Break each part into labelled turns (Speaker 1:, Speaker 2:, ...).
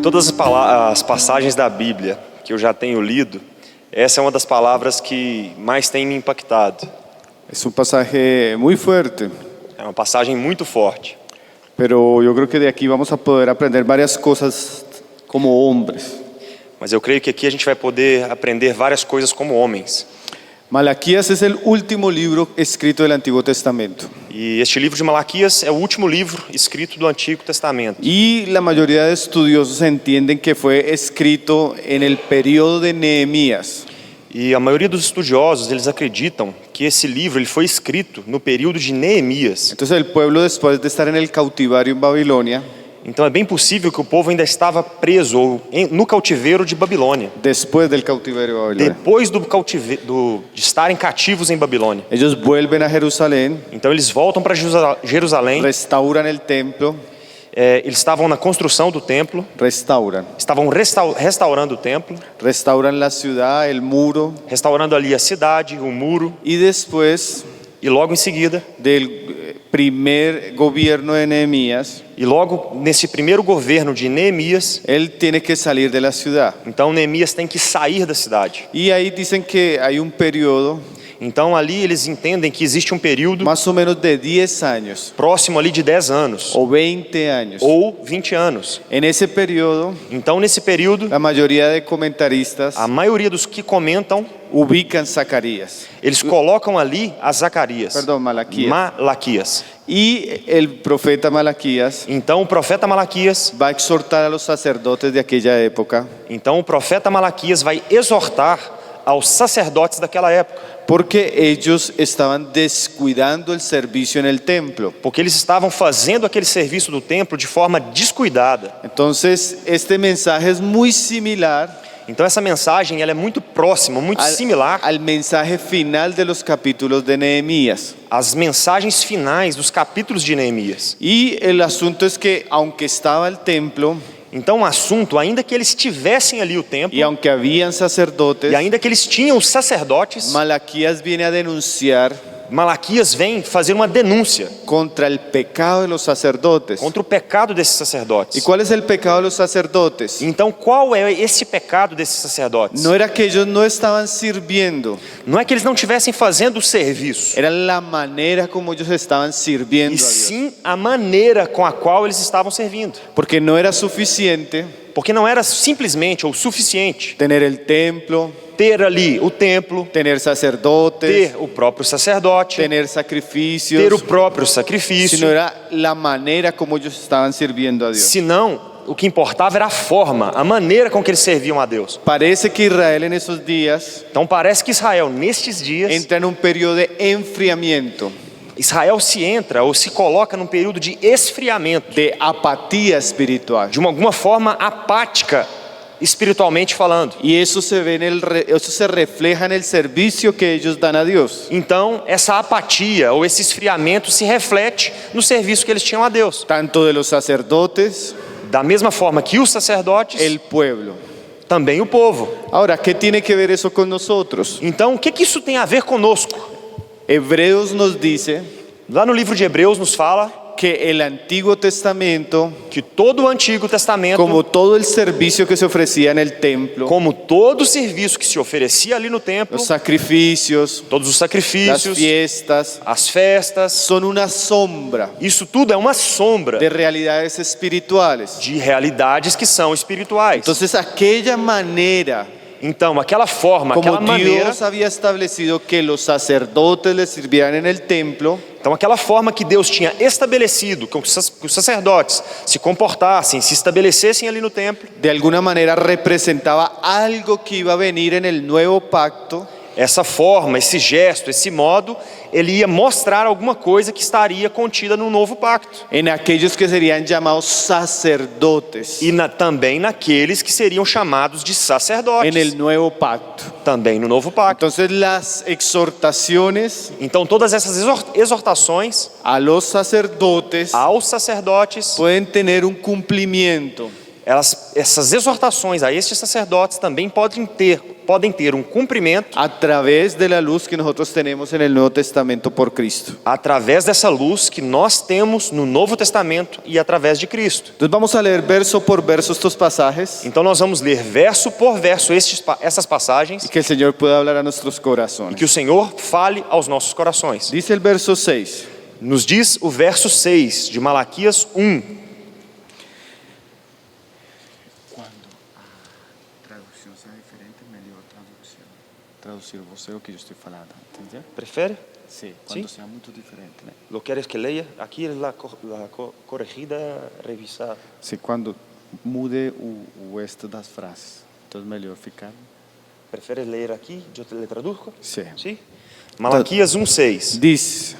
Speaker 1: todas as passagens da Bíblia que eu já tenho lido, essa é uma das palavras que mais tem me impactado.
Speaker 2: Es un pasaje muy fuerte,
Speaker 1: É uma passagem muito forte.
Speaker 2: pero yo creo que de aquí vamos a poder aprender varias cosas como hombres.
Speaker 1: Mas eu creio que aqui a gente vai poder aprender várias coisas como homens.
Speaker 2: Malaquías es el último libro escrito del Antiguo Testamento.
Speaker 1: E este livro de Malaquias é o último livro escrito do Antigo Testamento.
Speaker 2: Y la mayoría de estudiosos entienden que fue escrito en el periodo de Nehemías.
Speaker 1: E a maioria dos estudiosos, eles acreditam que esse livro ele foi escrito no período de Neemias.
Speaker 2: Entonces el pueblo, después de estar en el cautiverio en Babilonia,
Speaker 1: Então é bem possível que o povo ainda estava preso no cativeiro de Babilônia.
Speaker 2: después del cautiverio de Babilonia,
Speaker 1: Depois de estarem cativos em Babilônia.
Speaker 2: ellos vuelven a Jerusalén,
Speaker 1: Então eles voltam para Jerusalém.
Speaker 2: restauran el templo,
Speaker 1: Eles estavam na construção do templo. Estavam restaurando o templo.
Speaker 2: restauran la ciudad, el muro,
Speaker 1: Restaurando ali a cidade, o muro.
Speaker 2: y después
Speaker 1: E logo em seguida,
Speaker 2: del primer gobierno de Nehemías,
Speaker 1: e logo nesse primeiro governo de Neemias,
Speaker 2: él tiene que salir de la ciudad.
Speaker 1: então Neemias tem que sair da cidade.
Speaker 2: Y ahí dicen que hay un periodo
Speaker 1: Então ali eles entendem que existe um período
Speaker 2: más o menos de 10 años
Speaker 1: próximo ali de 10 anos
Speaker 2: o 20 años.
Speaker 1: ou 20 anos.
Speaker 2: En ese periodo,
Speaker 1: Então nesse período,
Speaker 2: la mayoría de comentaristas
Speaker 1: a maioria dos que comentam,
Speaker 2: ubican Zacarías,
Speaker 1: eles colocam ali a Zacarias,
Speaker 2: perdón,
Speaker 1: Malaquias.
Speaker 2: Y el profeta Malaquías
Speaker 1: Então o profeta Malaquias,
Speaker 2: va a exhortar a los sacerdotes de aquella época,
Speaker 1: vai exortar aos sacerdotes daquela época,
Speaker 2: porque ellos estaban descuidando el servicio en el templo.
Speaker 1: porque eles estavam fazendo aquele serviço do templo de forma descuidada.
Speaker 2: Entonces, este mensaje es muy similar
Speaker 1: Então essa mensagem ela é muito próxima, muito similar
Speaker 2: al mensaje final de los capítulos de Nehemías.
Speaker 1: às mensagens finais dos capítulos de Neemias.
Speaker 2: Y el asunto es que, aunque estaba el templo
Speaker 1: Então o assunto, ainda que eles tivessem ali o templo,
Speaker 2: y aunque habían sacerdotes,
Speaker 1: e ainda que eles tinham os sacerdotes,
Speaker 2: Malaquías viene a denunciar
Speaker 1: Malaquias vem fazer uma denúncia
Speaker 2: contra el pecado de los sacerdotes.
Speaker 1: contra o pecado desses
Speaker 2: ¿Y
Speaker 1: sacerdotes.
Speaker 2: cuál es el pecado de los sacerdotes?
Speaker 1: Então qual é esse pecado desses sacerdotes?
Speaker 2: No era que ellos no estaban sirviendo,
Speaker 1: Não é que eles não estivessem fazendo o serviço,
Speaker 2: era la manera como ellos estaban sirviendo
Speaker 1: e
Speaker 2: a Dios.
Speaker 1: sim a maneira com a qual eles estavam servindo.
Speaker 2: Porque no era suficiente
Speaker 1: Porque não era simplesmente ou suficiente
Speaker 2: tener el templo,
Speaker 1: ter ali o templo,
Speaker 2: tener sacerdotes,
Speaker 1: ter o próprio sacerdote,
Speaker 2: tener
Speaker 1: ter o
Speaker 2: sacrificios,
Speaker 1: próprio sacrifício,
Speaker 2: sino era la manera como ellos estaban sirviendo a Dios.
Speaker 1: senão o que importava era a forma, a maneira com que eles serviam a Deus.
Speaker 2: Parece que Israel en esos días
Speaker 1: Então parece que Israel, nestes dias,
Speaker 2: entra en un periodo de enfriamiento,
Speaker 1: Israel se coloca num período de esfriamento,
Speaker 2: de apatía espiritual.
Speaker 1: de alguma forma apática, espiritualmente falando.
Speaker 2: Y eso se ve eso se refleja en el servicio que ellos dan a Dios.
Speaker 1: Então, essa apatia ou esse esfriamento se reflete no serviço que eles tinham a Deus.
Speaker 2: Tanto de los sacerdotes,
Speaker 1: Da mesma forma que os sacerdotes,
Speaker 2: el pueblo.
Speaker 1: também o povo.
Speaker 2: Ahora, ¿qué tiene que ver eso con nosotros?
Speaker 1: Então, o que isso tem a ver conosco?
Speaker 2: Hebreos nos dice
Speaker 1: Lá no livro de Hebreus nos fala
Speaker 2: que el Antiguo Testamento,
Speaker 1: que todo o Antigo Testamento,
Speaker 2: como todo el servicio que se ofrecía en el templo,
Speaker 1: como todo o serviço que se oferecia ali no templo,
Speaker 2: los sacrificios,
Speaker 1: todos os
Speaker 2: las
Speaker 1: sacrifícios,
Speaker 2: fiestas,
Speaker 1: as festas,
Speaker 2: son una sombra
Speaker 1: isso tudo é uma sombra
Speaker 2: de realidades espirituales.
Speaker 1: de realidades que são espirituais.
Speaker 2: Entonces, aquella manera
Speaker 1: Então, aquela forma,
Speaker 2: como
Speaker 1: aquela maneira,
Speaker 2: Dios había establecido que los sacerdotes le sirvieran en el templo,
Speaker 1: então aquela forma que Deus tinha estabelecido que os sacerdotes se comportassem, se estabelecessem ali no templo,
Speaker 2: de alguna manera representaba algo que iba a venir en el nuevo pacto,
Speaker 1: essa forma, esse gesto, esse modo, ele ia mostrar alguma coisa que estaria contida no novo pacto.
Speaker 2: en aquellos que serían llamados sacerdotes
Speaker 1: E também naqueles que seriam chamados de sacerdotes,
Speaker 2: en el nuevo pacto.
Speaker 1: também no novo pacto.
Speaker 2: Entonces, las exhortaciones
Speaker 1: Então todas essas exortações
Speaker 2: a los sacerdotes
Speaker 1: aos sacerdotes,
Speaker 2: pueden tener un cumplimiento.
Speaker 1: essas exortações a estes sacerdotes também podem podem ter um cumprimento
Speaker 2: a través de la luz que nosotros tenemos en el Nuevo Testamento por Cristo.
Speaker 1: através dessa luz que nós temos no Novo Testamento e através de Cristo.
Speaker 2: Entonces vamos a leer verso por verso estos pasajes
Speaker 1: Então nós vamos ler verso por verso essas passagens
Speaker 2: y que el Señor pueda hablar a nuestros
Speaker 1: e
Speaker 2: corazones.
Speaker 1: que o Senhor fale aos nossos corações.
Speaker 2: Dice el verso 6.
Speaker 1: Nos diz o verso 6 de Malaquias 1.
Speaker 2: Traducción sea diferente, melhor traducción. Traduzir você o que eu estou falando, entendeu?
Speaker 1: Prefere?
Speaker 2: Sim,
Speaker 1: Sim.
Speaker 2: seja muito diferente, né?
Speaker 1: Lo queres que leia? Aqui é a corrigida, revisada.
Speaker 2: Sim, quando mude o este das frases. Então, melhor ficar.
Speaker 1: Prefere ler aqui? Eu te le traduzco?
Speaker 2: Sim.
Speaker 1: Sim. Malaquias 1:6.
Speaker 2: Diz: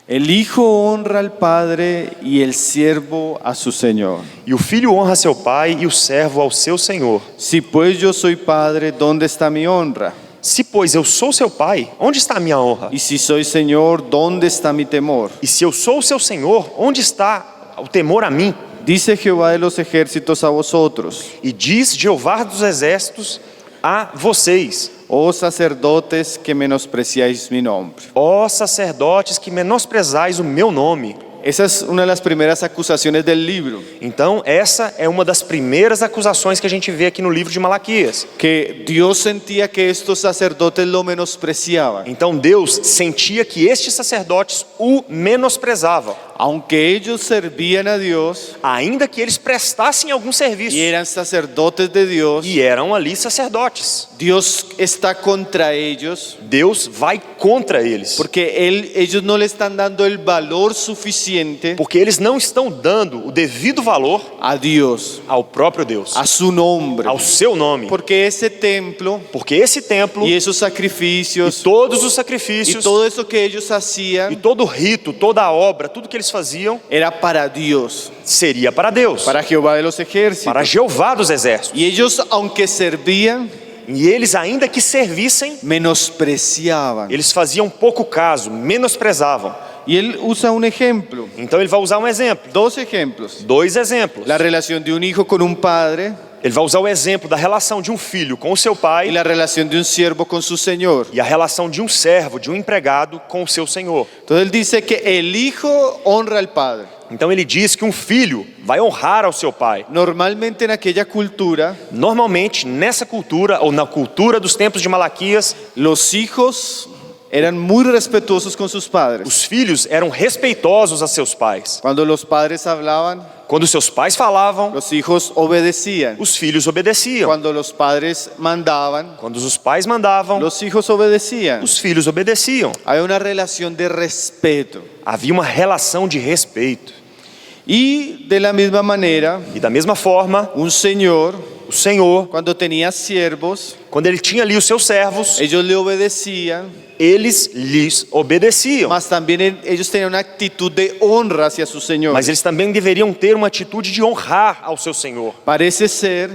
Speaker 2: El hijo honra al padre y el siervo a su señor.
Speaker 1: E o filho honra seu pai e o servo ao seu senhor.
Speaker 2: Si pues yo soy padre, ¿dónde está mi honra?
Speaker 1: Se, pois, eu sou seu pai, onde está a minha honra?
Speaker 2: Y si soy señor, ¿dónde está mi temor?
Speaker 1: E se eu sou o seu senhor, onde está o temor a mim?
Speaker 2: Dice Jehová de los ejércitos a vosotros,
Speaker 1: E diz Jeová dos exércitos a vocês:
Speaker 2: oh sacerdotes que menospreciáis mi nombre.
Speaker 1: ó sacerdotes que menosprezais o meu nome.
Speaker 2: Esa es una de las primeras acusaciones del libro,
Speaker 1: Então essa é uma das primeiras acusações que a gente vê aqui no livro de Malaquias.
Speaker 2: que Dios sentía que estos sacerdotes lo menospreciaban.
Speaker 1: Então Deus sentia que estes sacerdotes o menosprezavam,
Speaker 2: Aunque ellos servían a Dios
Speaker 1: ainda que eles prestassem algum serviço
Speaker 2: y eran sacerdotes de Dios,
Speaker 1: e eram ali sacerdotes.
Speaker 2: Dios está contra ellos
Speaker 1: Deus vai contra eles,
Speaker 2: porque ellos no le están dando el valor suficiente
Speaker 1: porque eles não estão dando o devido valor
Speaker 2: a Dios,
Speaker 1: ao próprio Deus,
Speaker 2: a su nombre.
Speaker 1: ao seu nome.
Speaker 2: Porque ese templo
Speaker 1: Porque esse templo
Speaker 2: y
Speaker 1: e
Speaker 2: esos sacrificios
Speaker 1: todos os
Speaker 2: y
Speaker 1: sacrifícios
Speaker 2: todo eso que ellos
Speaker 1: e
Speaker 2: hacían
Speaker 1: todo o rito, toda a obra, tudo que eles faziam
Speaker 2: era para Dios,
Speaker 1: seria para Deus,
Speaker 2: para Jehová de los ejércitos.
Speaker 1: para Jeová dos exércitos.
Speaker 2: Y ellos, aunque servían,
Speaker 1: E eles, ainda que servissem,
Speaker 2: menospreciaban.
Speaker 1: eles faziam pouco caso, menosprezavam.
Speaker 2: Y él usa un ejemplo,
Speaker 1: Então ele vai usar um exemplo,
Speaker 2: dos ejemplos.
Speaker 1: dois exemplos.
Speaker 2: La relación de un hijo con un padre
Speaker 1: Ele vai usar o exemplo da relação de um filho com o seu
Speaker 2: y
Speaker 1: pai
Speaker 2: la relación de un siervo con su señor.
Speaker 1: e a relação de um servo, de um empregado com o seu senhor.
Speaker 2: Entonces él dice que el hijo honra al padre.
Speaker 1: Então ele diz que um filho vai honrar ao seu pai.
Speaker 2: Normalmente en aquella cultura,
Speaker 1: Normalmente, nessa cultura, ou na cultura dos tempos de Malaquias,
Speaker 2: los hijos eran muy respetuosos con sus padres.
Speaker 1: os filhos eram respeitosos a seus pais.
Speaker 2: Cuando los padres hablaban,
Speaker 1: Quando seus pais falavam,
Speaker 2: los hijos obedecían.
Speaker 1: os filhos obedeciam.
Speaker 2: Cuando los padres mandaban,
Speaker 1: Quando os pais mandavam,
Speaker 2: los hijos obedecían.
Speaker 1: os filhos obedeciam.
Speaker 2: Hay una relación de respeto.
Speaker 1: Havia uma relação de respeito.
Speaker 2: Y de la misma manera,
Speaker 1: E da mesma forma,
Speaker 2: un señor,
Speaker 1: o Senhor,
Speaker 2: cuando tenía siervos,
Speaker 1: quando ele tinha ali os seus servos,
Speaker 2: ellos le obedecían,
Speaker 1: eles lhes obedeciam.
Speaker 2: mas también ellos tenían una actitud de honra hacia su señor.
Speaker 1: Mas eles também deveriam ter uma atitude de honrar ao seu Senhor.
Speaker 2: Parece ser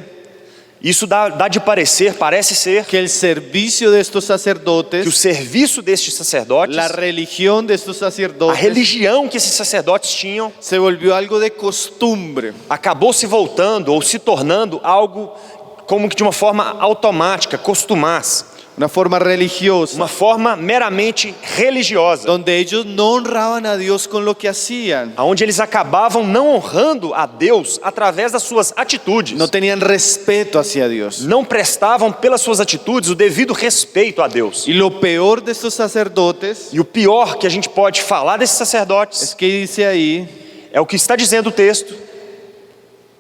Speaker 1: Isso dá de parecer, parece ser,
Speaker 2: que el servicio de estos
Speaker 1: que o
Speaker 2: sacerdotes,
Speaker 1: serviço destes sacerdotes,
Speaker 2: la religión de estos
Speaker 1: a
Speaker 2: sacerdotes,
Speaker 1: religião que esses sacerdotes tinham,
Speaker 2: se volvió algo de costumbre.
Speaker 1: acabou se voltando ou se tornando algo como que de uma forma automática, costumaz,
Speaker 2: Una forma religiosa,
Speaker 1: uma forma meramente religiosa,
Speaker 2: donde ellos no honraban a Dios con lo que hacían,
Speaker 1: onde eles acabavam não honrando a Deus através das suas atitudes.
Speaker 2: no tenían respeto hacia Dios.
Speaker 1: Não prestavam pelas suas atitudes o devido respeito a Deus.
Speaker 2: Y lo peor de estos sacerdotes
Speaker 1: E o pior que a gente pode falar desses
Speaker 2: es
Speaker 1: sacerdotes
Speaker 2: que dice ahí
Speaker 1: é o que está dizendo o texto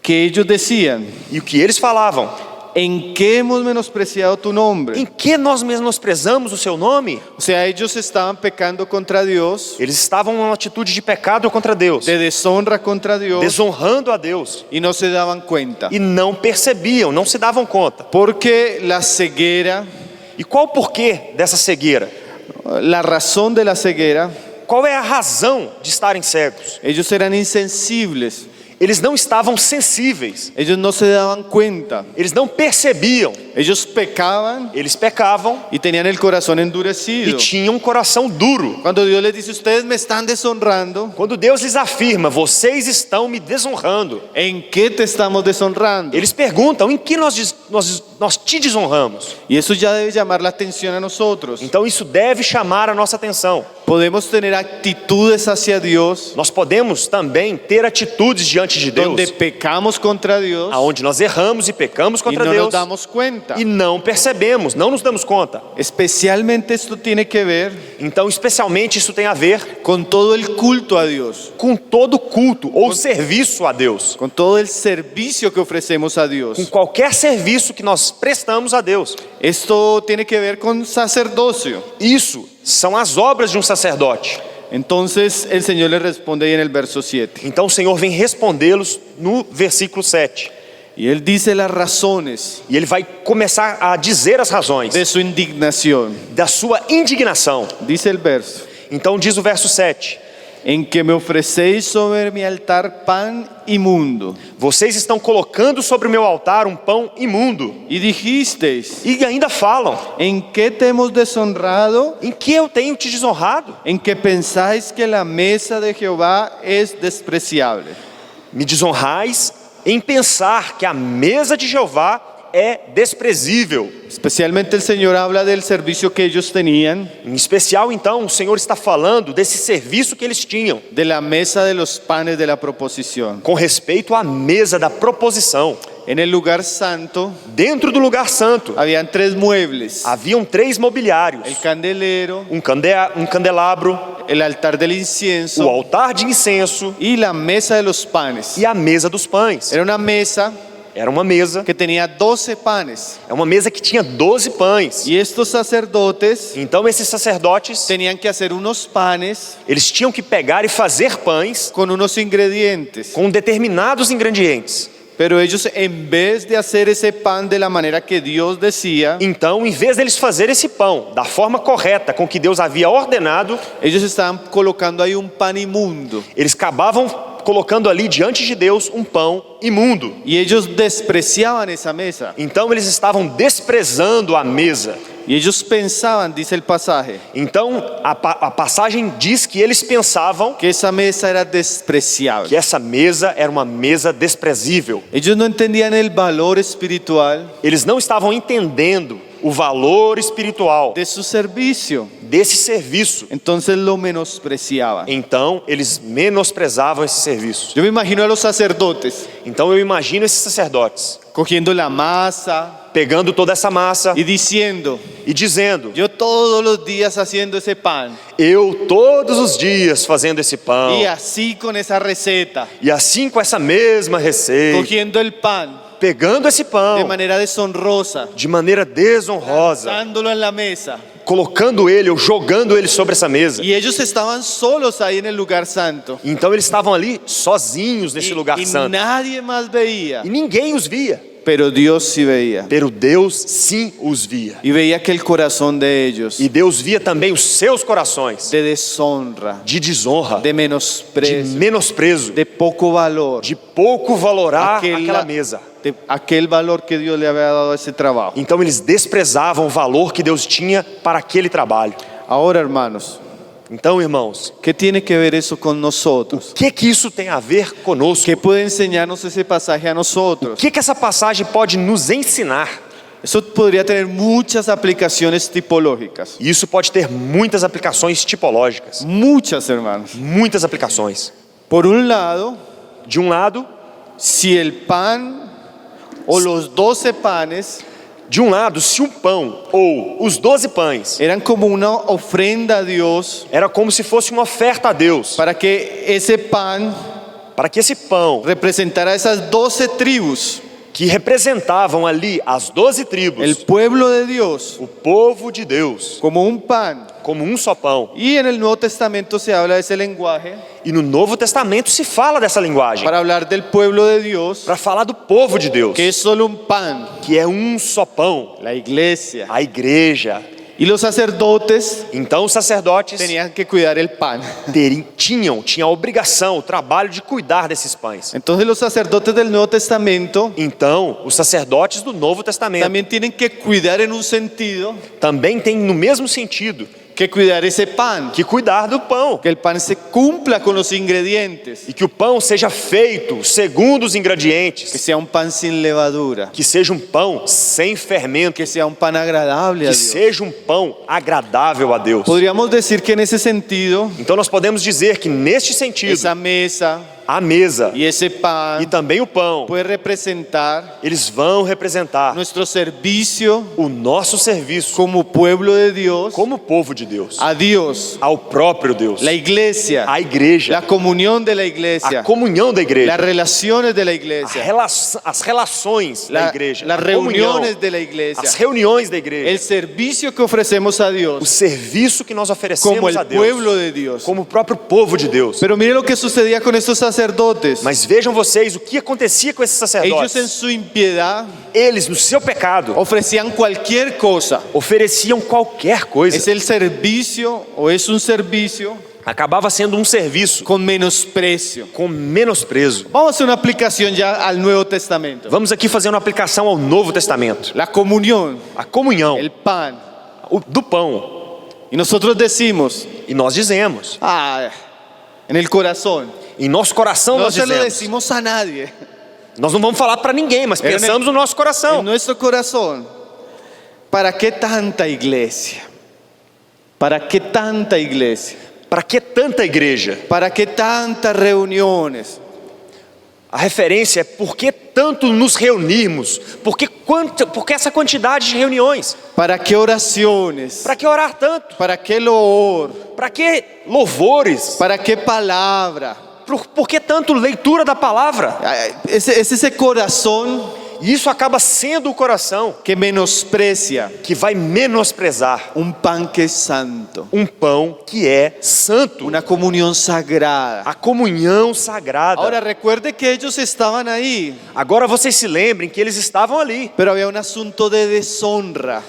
Speaker 2: que ellos decían:
Speaker 1: e o que eles falavam.
Speaker 2: ¿en qué hemos menospreciado tu nombre?
Speaker 1: Em que nós menosprezamos o seu nome?
Speaker 2: O sea, ellos estaban pecando contra Dios,
Speaker 1: Eles estavam numa atitude de pecado contra Deus,
Speaker 2: de deshonra contra Dios,
Speaker 1: desonrando a Deus,
Speaker 2: y no se daban cuenta.
Speaker 1: e não percebiam, não se davam conta.
Speaker 2: Porque la ceguera,
Speaker 1: E qual o porquê dessa cegueira?
Speaker 2: la razón de la ceguera,
Speaker 1: Qual é a razão de estarem cegos?
Speaker 2: ellos eran insensibles
Speaker 1: Eles não estavam sensíveis,
Speaker 2: Ellos no se daban cuenta.
Speaker 1: eles não percebiam,
Speaker 2: Ellos pecaban
Speaker 1: eles pecavam
Speaker 2: y tenían el corazón
Speaker 1: e
Speaker 2: endurecido.
Speaker 1: tinham um coração duro.
Speaker 2: Cuando Dios les dice, ustedes me están deshonrando,
Speaker 1: Quando Deus lhes afirma, vocês estão me desonrando,
Speaker 2: ¿en qué te estamos deshonrando?
Speaker 1: eles perguntam, em que nós te desonramos?
Speaker 2: Y eso ya debe llamar la atención a nosotros.
Speaker 1: Então isso deve chamar a nossa atenção.
Speaker 2: Podemos tener actitudes hacia Dios
Speaker 1: Nós podemos também ter atitudes diante de Deus,
Speaker 2: donde pecamos contra Dios
Speaker 1: aonde nós erramos e pecamos
Speaker 2: y
Speaker 1: contra
Speaker 2: no nos
Speaker 1: Deus
Speaker 2: damos cuenta.
Speaker 1: e não percebemos, não nos damos conta.
Speaker 2: Especialmente esto tiene que ver
Speaker 1: Então, especialmente, isso tem a ver
Speaker 2: con todo el culto a Dios,
Speaker 1: com todo culto ou serviço a Deus,
Speaker 2: con todo el servicio que ofrecemos a
Speaker 1: com
Speaker 2: Dios.
Speaker 1: qualquer serviço que nós prestamos a Deus.
Speaker 2: Esto tiene que ver con sacerdocio.
Speaker 1: Isso são as obras de um sacerdote.
Speaker 2: Entonces el Señor le responde ahí en el verso 7.
Speaker 1: Então o Senhor vem respondê-los no versículo 7.
Speaker 2: Y Él dice las razones
Speaker 1: E ele vai começar a dizer as razões
Speaker 2: de su indignación.
Speaker 1: da sua indignação.
Speaker 2: Dice el verso,
Speaker 1: Então diz o verso 7.
Speaker 2: en que me ofrecéis sobre mi altar pan inmundo.
Speaker 1: Vocês estão colocando sobre o meu altar um pão imundo.
Speaker 2: Y dijisteis,
Speaker 1: E ainda falam,
Speaker 2: ¿en qué te hemos deshonrado?
Speaker 1: em que eu tenho te desonrado?
Speaker 2: En que pensáis que la mesa de Jehová es despreciable.
Speaker 1: Me desonrais em pensar que a mesa de Jeová é desprezível.
Speaker 2: Especialmente el Señor habla del servicio que ellos tenían,
Speaker 1: Em especial, então, o Senhor está falando desse serviço que eles tinham
Speaker 2: de la mesa de los panes de la proposición.
Speaker 1: com respeito à mesa da proposição.
Speaker 2: En el lugar santo
Speaker 1: Dentro do lugar santo
Speaker 2: habían 3 muebles:
Speaker 1: haviam 3 mobiliários:
Speaker 2: el candelero,
Speaker 1: um candelabro,
Speaker 2: el altar del
Speaker 1: o
Speaker 2: incienso
Speaker 1: altar de incenso
Speaker 2: y la mesa de los panes.
Speaker 1: e a mesa dos pães.
Speaker 2: Era una mesa
Speaker 1: Era uma mesa,
Speaker 2: que tenía 12 panes.
Speaker 1: é uma mesa que tinha 12 pães.
Speaker 2: Y estos sacerdotes
Speaker 1: Então esses sacerdotes,
Speaker 2: tenían que hacer unos panes
Speaker 1: eles tinham que pegar e fazer pães
Speaker 2: con unos ingredientes.
Speaker 1: com determinados ingredientes.
Speaker 2: Pero ellos, en vez de hacer ese pan de la manera que Dios decía,
Speaker 1: Então, em vez deles fazer esse pão da forma correta com que Deus havia ordenado,
Speaker 2: ellos estaban colocando ahí un pan inmundo.
Speaker 1: eles acabavam colocando ali diante de Deus um pão imundo.
Speaker 2: Y ellos despreciaban esa mesa.
Speaker 1: Então eles estavam desprezando a mesa.
Speaker 2: Y ellos pensaban, dice el pasaje,
Speaker 1: Então a passagem diz que eles pensavam
Speaker 2: que esa mesa era despreciable.
Speaker 1: que essa mesa era uma mesa desprezível.
Speaker 2: Ellos no entendían el valor espiritual
Speaker 1: Eles não estavam entendendo o valor espiritual
Speaker 2: de su servicio.
Speaker 1: desse serviço.
Speaker 2: Entonces lo menospreciaban.
Speaker 1: Então eles menosprezavam esse serviço.
Speaker 2: Yo me imagino a los sacerdotes
Speaker 1: Então eu imagino esses sacerdotes
Speaker 2: cogiendo la masa
Speaker 1: pegando toda essa massa
Speaker 2: y diciendo,
Speaker 1: e dizendo:
Speaker 2: yo todos los días haciendo ese pan
Speaker 1: eu todos os dias fazendo esse pão,
Speaker 2: y así con esa receta,
Speaker 1: e assim com essa mesma receita,
Speaker 2: cogiendo el pan
Speaker 1: pegando esse
Speaker 2: de
Speaker 1: pão
Speaker 2: manera deshonrosa,
Speaker 1: de maneira desonrosa,
Speaker 2: dándolo en la mesa.
Speaker 1: colocando ele ou jogando ele sobre essa mesa.
Speaker 2: Y ellos estaban solos ahí en el lugar santo.
Speaker 1: Então eles estavam ali sozinhos nesse lugar
Speaker 2: Y
Speaker 1: santo
Speaker 2: nadie más veía,
Speaker 1: e ninguém os via,
Speaker 2: pero Dios sí veía.
Speaker 1: pero Deus sim os via.
Speaker 2: Y veía que el corazón de ellos,
Speaker 1: E Deus via também os seus corações
Speaker 2: de deshonra,
Speaker 1: de desonra,
Speaker 2: de
Speaker 1: de
Speaker 2: menosprecio,
Speaker 1: menosprezo,
Speaker 2: de poco valor,
Speaker 1: de pouco valorar
Speaker 2: Aquela-
Speaker 1: aquela mesa.
Speaker 2: de aquel valor que Dios le había dado a esse trabajo.
Speaker 1: Então eles desprezavam o valor que Deus tinha para aquele trabalho.
Speaker 2: Ahora, hermanos,
Speaker 1: Então, irmãos,
Speaker 2: ¿qué tiene que ver eso con nosotros?
Speaker 1: o que isso tem a ver conosco?
Speaker 2: ¿Qué puede enseñarnos ese pasaje a nosotros?
Speaker 1: O que essa passagem pode nos ensinar?
Speaker 2: Eso podría tener muchas aplicaciones tipológicas.
Speaker 1: E isso pode ter muitas aplicações tipológicas,
Speaker 2: Muchas, hermanos.
Speaker 1: muitas aplicações.
Speaker 2: Por un lado,
Speaker 1: De um lado,
Speaker 2: si el pan o los 12 panes
Speaker 1: se um pão ou os 12 pães
Speaker 2: eran como una ofrenda a Dios
Speaker 1: era como se fosse uma oferta a Deus,
Speaker 2: para que ese pan
Speaker 1: para que esse pão
Speaker 2: representara esas 12 tribus,
Speaker 1: que representavam ali as 12
Speaker 2: el
Speaker 1: tribos,
Speaker 2: pueblo de Dios,
Speaker 1: o povo de Deus,
Speaker 2: como un pan.
Speaker 1: como um só pão.
Speaker 2: Y en el Nuevo Testamento se habla de ese lenguaje
Speaker 1: E no Novo Testamento se fala dessa linguagem
Speaker 2: para hablar del pueblo de Dios,
Speaker 1: para falar do povo de Deus,
Speaker 2: que es solo un pan,
Speaker 1: que é um só pão,
Speaker 2: la iglesia.
Speaker 1: a igreja.
Speaker 2: Y los sacerdotes
Speaker 1: Então os sacerdotes
Speaker 2: tenían que cuidar el pan.
Speaker 1: tinham a obrigação, o trabalho de cuidar desses pães.
Speaker 2: Entonces los sacerdotes del Nuevo Testamento
Speaker 1: Então, os sacerdotes do Novo Testamento
Speaker 2: también tienen que cuidar en un sentido
Speaker 1: também têm no mesmo sentido
Speaker 2: que cuidar ese pan,
Speaker 1: que cuidar do pão.
Speaker 2: que el pan se cumpla con los ingredientes,
Speaker 1: E que o pão seja feito segundo os
Speaker 2: que
Speaker 1: ingredientes.
Speaker 2: sea un pan sin levadura,
Speaker 1: Que seja um pão sem fermento.
Speaker 2: que sea un pan agradable a
Speaker 1: Que
Speaker 2: Dios.
Speaker 1: seja um pão agradável a Deus.
Speaker 2: Podríamos decir que en ese sentido,
Speaker 1: Então nós podemos dizer que neste sentido,
Speaker 2: esa mesa
Speaker 1: a mesa
Speaker 2: y ese pan
Speaker 1: e também o pão,
Speaker 2: puede representar
Speaker 1: eles vão representar
Speaker 2: nuestro servicio
Speaker 1: o nosso serviço
Speaker 2: como pueblo de Dios
Speaker 1: como povo de Deus,
Speaker 2: a Dios,
Speaker 1: ao próprio Deus,
Speaker 2: la iglesia,
Speaker 1: a igreja,
Speaker 2: la comunión de la
Speaker 1: a
Speaker 2: iglesia,
Speaker 1: comunhão da igreja,
Speaker 2: las relaciones de la iglesia,
Speaker 1: as relações da igreja,
Speaker 2: las
Speaker 1: a comunhão,
Speaker 2: reuniones de la
Speaker 1: as
Speaker 2: iglesia,
Speaker 1: reuniões da igreja,
Speaker 2: el servicio que ofrecemos a
Speaker 1: o
Speaker 2: Dios
Speaker 1: serviço que nós
Speaker 2: como
Speaker 1: oferecemos a
Speaker 2: el
Speaker 1: Deus,
Speaker 2: pueblo de Dios.
Speaker 1: como o próprio povo de Deus.
Speaker 2: Pero mire lo que sucedía con estos sacerdotes.
Speaker 1: Mas vejam vocês o que acontecia com esses
Speaker 2: Ellos
Speaker 1: sacerdotes.
Speaker 2: en su impiedad
Speaker 1: Eles, no seu pecado,
Speaker 2: ofrecían cualquier cosa.
Speaker 1: ofereciam qualquer coisa.
Speaker 2: Es el servicio o es un servicio
Speaker 1: Acabava sendo um serviço
Speaker 2: con menosprecio.
Speaker 1: com menosprezo.
Speaker 2: Vamos a hacer una aplicación ya al Nuevo Testamento.
Speaker 1: Vamos aqui fazer uma aplicação ao Novo Testamento.
Speaker 2: La comunión,
Speaker 1: A comunhão
Speaker 2: el pan.
Speaker 1: do pão.
Speaker 2: Y nosotros decimos,
Speaker 1: E nós dizemos,
Speaker 2: en el corazón,
Speaker 1: em nosso coração
Speaker 2: no
Speaker 1: nós
Speaker 2: se lo
Speaker 1: dizemos.
Speaker 2: decimos a nadie.
Speaker 1: Nós não vamos falar para ninguém, mas
Speaker 2: Pero
Speaker 1: pensamos no nosso
Speaker 2: En
Speaker 1: coração.
Speaker 2: nuestro corazón, ¿para qué tanta iglesia? ¿Para qué tanta iglesia?
Speaker 1: Para que tanta igreja?
Speaker 2: ¿Para qué tantas reuniones?
Speaker 1: A referência é por que tanto nos reunirmos? Por que essa quantidade de reuniões?
Speaker 2: ¿Para qué oraciones?
Speaker 1: Para que orar tanto?
Speaker 2: ¿Para qué loor?
Speaker 1: Para que louvores?
Speaker 2: ¿Para qué palabra?
Speaker 1: Por que tanto leitura da palavra?
Speaker 2: Es ese corazón
Speaker 1: E isso acaba sendo o coração
Speaker 2: que menosprecia
Speaker 1: que vai menosprezar
Speaker 2: un pan que es santo,
Speaker 1: um pão que é santo,
Speaker 2: una comunión sagrada.
Speaker 1: a comunhão sagrada.
Speaker 2: Ahora recuerde que ellos estaban ahí,
Speaker 1: Agora vocês se lembrem que eles estavam ali,
Speaker 2: pero había un asunto de deshonra,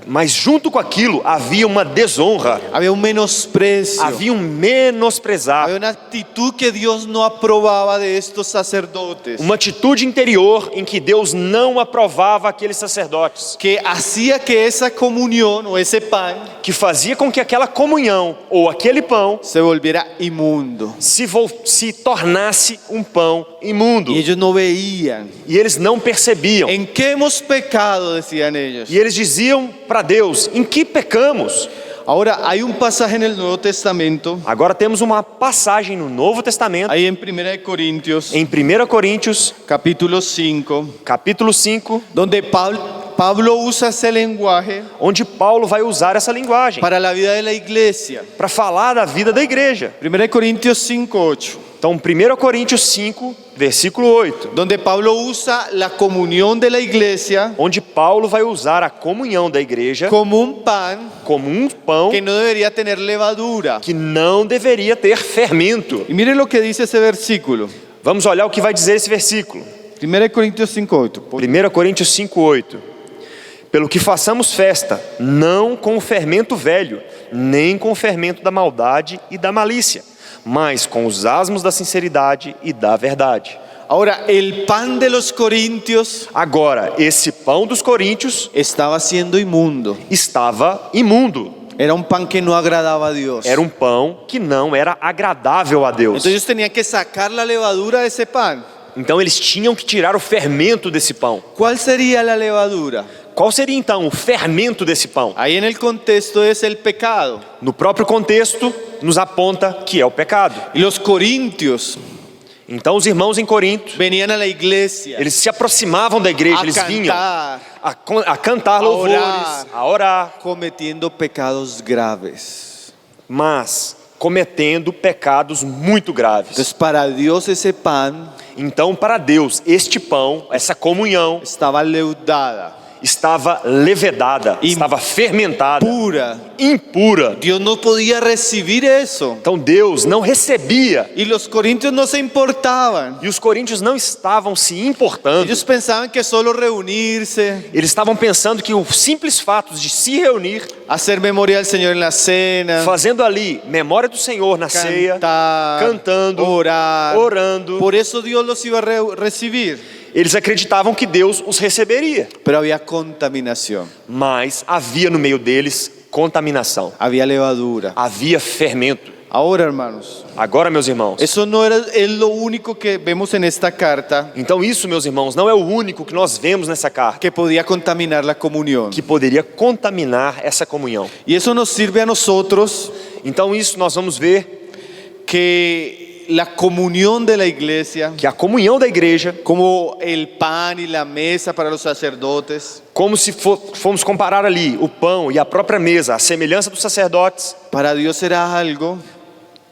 Speaker 1: mas junto com aquilo havia uma desonra,
Speaker 2: había un menosprecio,
Speaker 1: havia um menosprezar,
Speaker 2: había una actitud que Dios no aprobaba de estos sacerdotes,
Speaker 1: uma atitude interior em que Deus não aprovava aqueles sacerdotes,
Speaker 2: que hacía que esa comunión o ese pan
Speaker 1: que fazia com que aquela comunhão ou aquele pão
Speaker 2: se volviera inmundo.
Speaker 1: se tornasse um pão imundo.
Speaker 2: Y ellos no veían.
Speaker 1: E eles não percebiam.
Speaker 2: ¿En qué hemos pecado? Decían ellos.
Speaker 1: E eles diziam para Deus: em que pecamos?
Speaker 2: Ahora hay un pasaje en el Nuevo Testamento,
Speaker 1: Agora temos uma passagem no Novo Testamento,
Speaker 2: ahí en 1 Corintios,
Speaker 1: em 1 Coríntios,
Speaker 2: capítulo 5,
Speaker 1: capítulo 5,
Speaker 2: donde Pablo usa ese lenguaje
Speaker 1: onde Paulo vai usar essa linguagem
Speaker 2: para la vida de la iglesia.
Speaker 1: para falar da vida da igreja.
Speaker 2: 1 Corintios 5, 8,
Speaker 1: Então, 1 Coríntios 5, versículo 8,
Speaker 2: donde Pablo usa la comunión de la iglesia
Speaker 1: onde Paulo vai usar a comunhão da igreja
Speaker 2: como un pan
Speaker 1: como um pão
Speaker 2: que no debería tener levadura.
Speaker 1: que não deveria ter fermento.
Speaker 2: Y mire lo que dice ese versículo.
Speaker 1: Vamos olhar o que vai dizer esse versículo.
Speaker 2: 1 Corintios 5, 8.
Speaker 1: 1 Coríntios 5, 8. Pelo que façamos festa, não com o fermento velho, nem com o fermento da maldade e da malícia, mas com os asmos da sinceridade e da verdade.
Speaker 2: Ahora, el pan de los corintios
Speaker 1: Agora, esse pão dos coríntios
Speaker 2: estaba siendo inmundo.
Speaker 1: estava imundo.
Speaker 2: Era un pan que no agradaba a Dios.
Speaker 1: Era um pão que não era agradável a Deus.
Speaker 2: Entonces ellos tenían que sacar la levadura de ese pan.
Speaker 1: Então eles tinham que tirar o fermento desse pão.
Speaker 2: ¿Cuál sería la levadura?
Speaker 1: Qual seria então o fermento desse pão?
Speaker 2: Ahí en el contexto es el pecado.
Speaker 1: No próprio contexto, nos aponta que é o pecado.
Speaker 2: Y los corintios
Speaker 1: Então os irmãos em Corinto,
Speaker 2: venían a la iglesia
Speaker 1: eles se aproximavam da igreja,
Speaker 2: a
Speaker 1: eles vinham
Speaker 2: cantar,
Speaker 1: a cantar louvores,
Speaker 2: orar.
Speaker 1: a orar,
Speaker 2: cometiendo pecados graves.
Speaker 1: mas cometendo pecados muito graves.
Speaker 2: Entonces para Dios ese pan
Speaker 1: Então, para Deus, este pão, essa comunhão,
Speaker 2: estaba leudada.
Speaker 1: estava levedada, estava fermentada,
Speaker 2: pura.
Speaker 1: impura.
Speaker 2: Dios no podía recibir eso.
Speaker 1: Então Deus não recebia.
Speaker 2: Y los corintios no se importaban.
Speaker 1: E os coríntios não estavam se importando.
Speaker 2: Ellos pensaban que solo reunirse,
Speaker 1: Eles estavam pensando que o simples fato de se reunir,
Speaker 2: hacer memoria del Señor en la cena,
Speaker 1: fazendo ali memória do Senhor na ceia,
Speaker 2: cantar,
Speaker 1: cantando,
Speaker 2: orar,
Speaker 1: orando,
Speaker 2: por eso Dios los iba a recibir.
Speaker 1: eles acreditavam que Deus os receberia.
Speaker 2: Pero había contaminación,
Speaker 1: Mas havia no meio deles contaminação,
Speaker 2: había levadura.
Speaker 1: havia fermento.
Speaker 2: Ahora, hermanos,
Speaker 1: Agora, meus irmãos,
Speaker 2: eso no es lo único que vemos en esta carta
Speaker 1: então isso, meus irmãos, não é o único que nós vemos nessa carta
Speaker 2: que podía contaminar la comunión.
Speaker 1: que poderia contaminar essa comunhão.
Speaker 2: Y eso nos sirve a nosotros
Speaker 1: Então isso nós vamos ver
Speaker 2: que la comunión de la iglesia,
Speaker 1: que a comunhão da igreja,
Speaker 2: como el pan y la mesa para los sacerdotes,
Speaker 1: como se formos comparar ali o pão e a própria mesa, a semelhança dos sacerdotes,
Speaker 2: para Dios era algo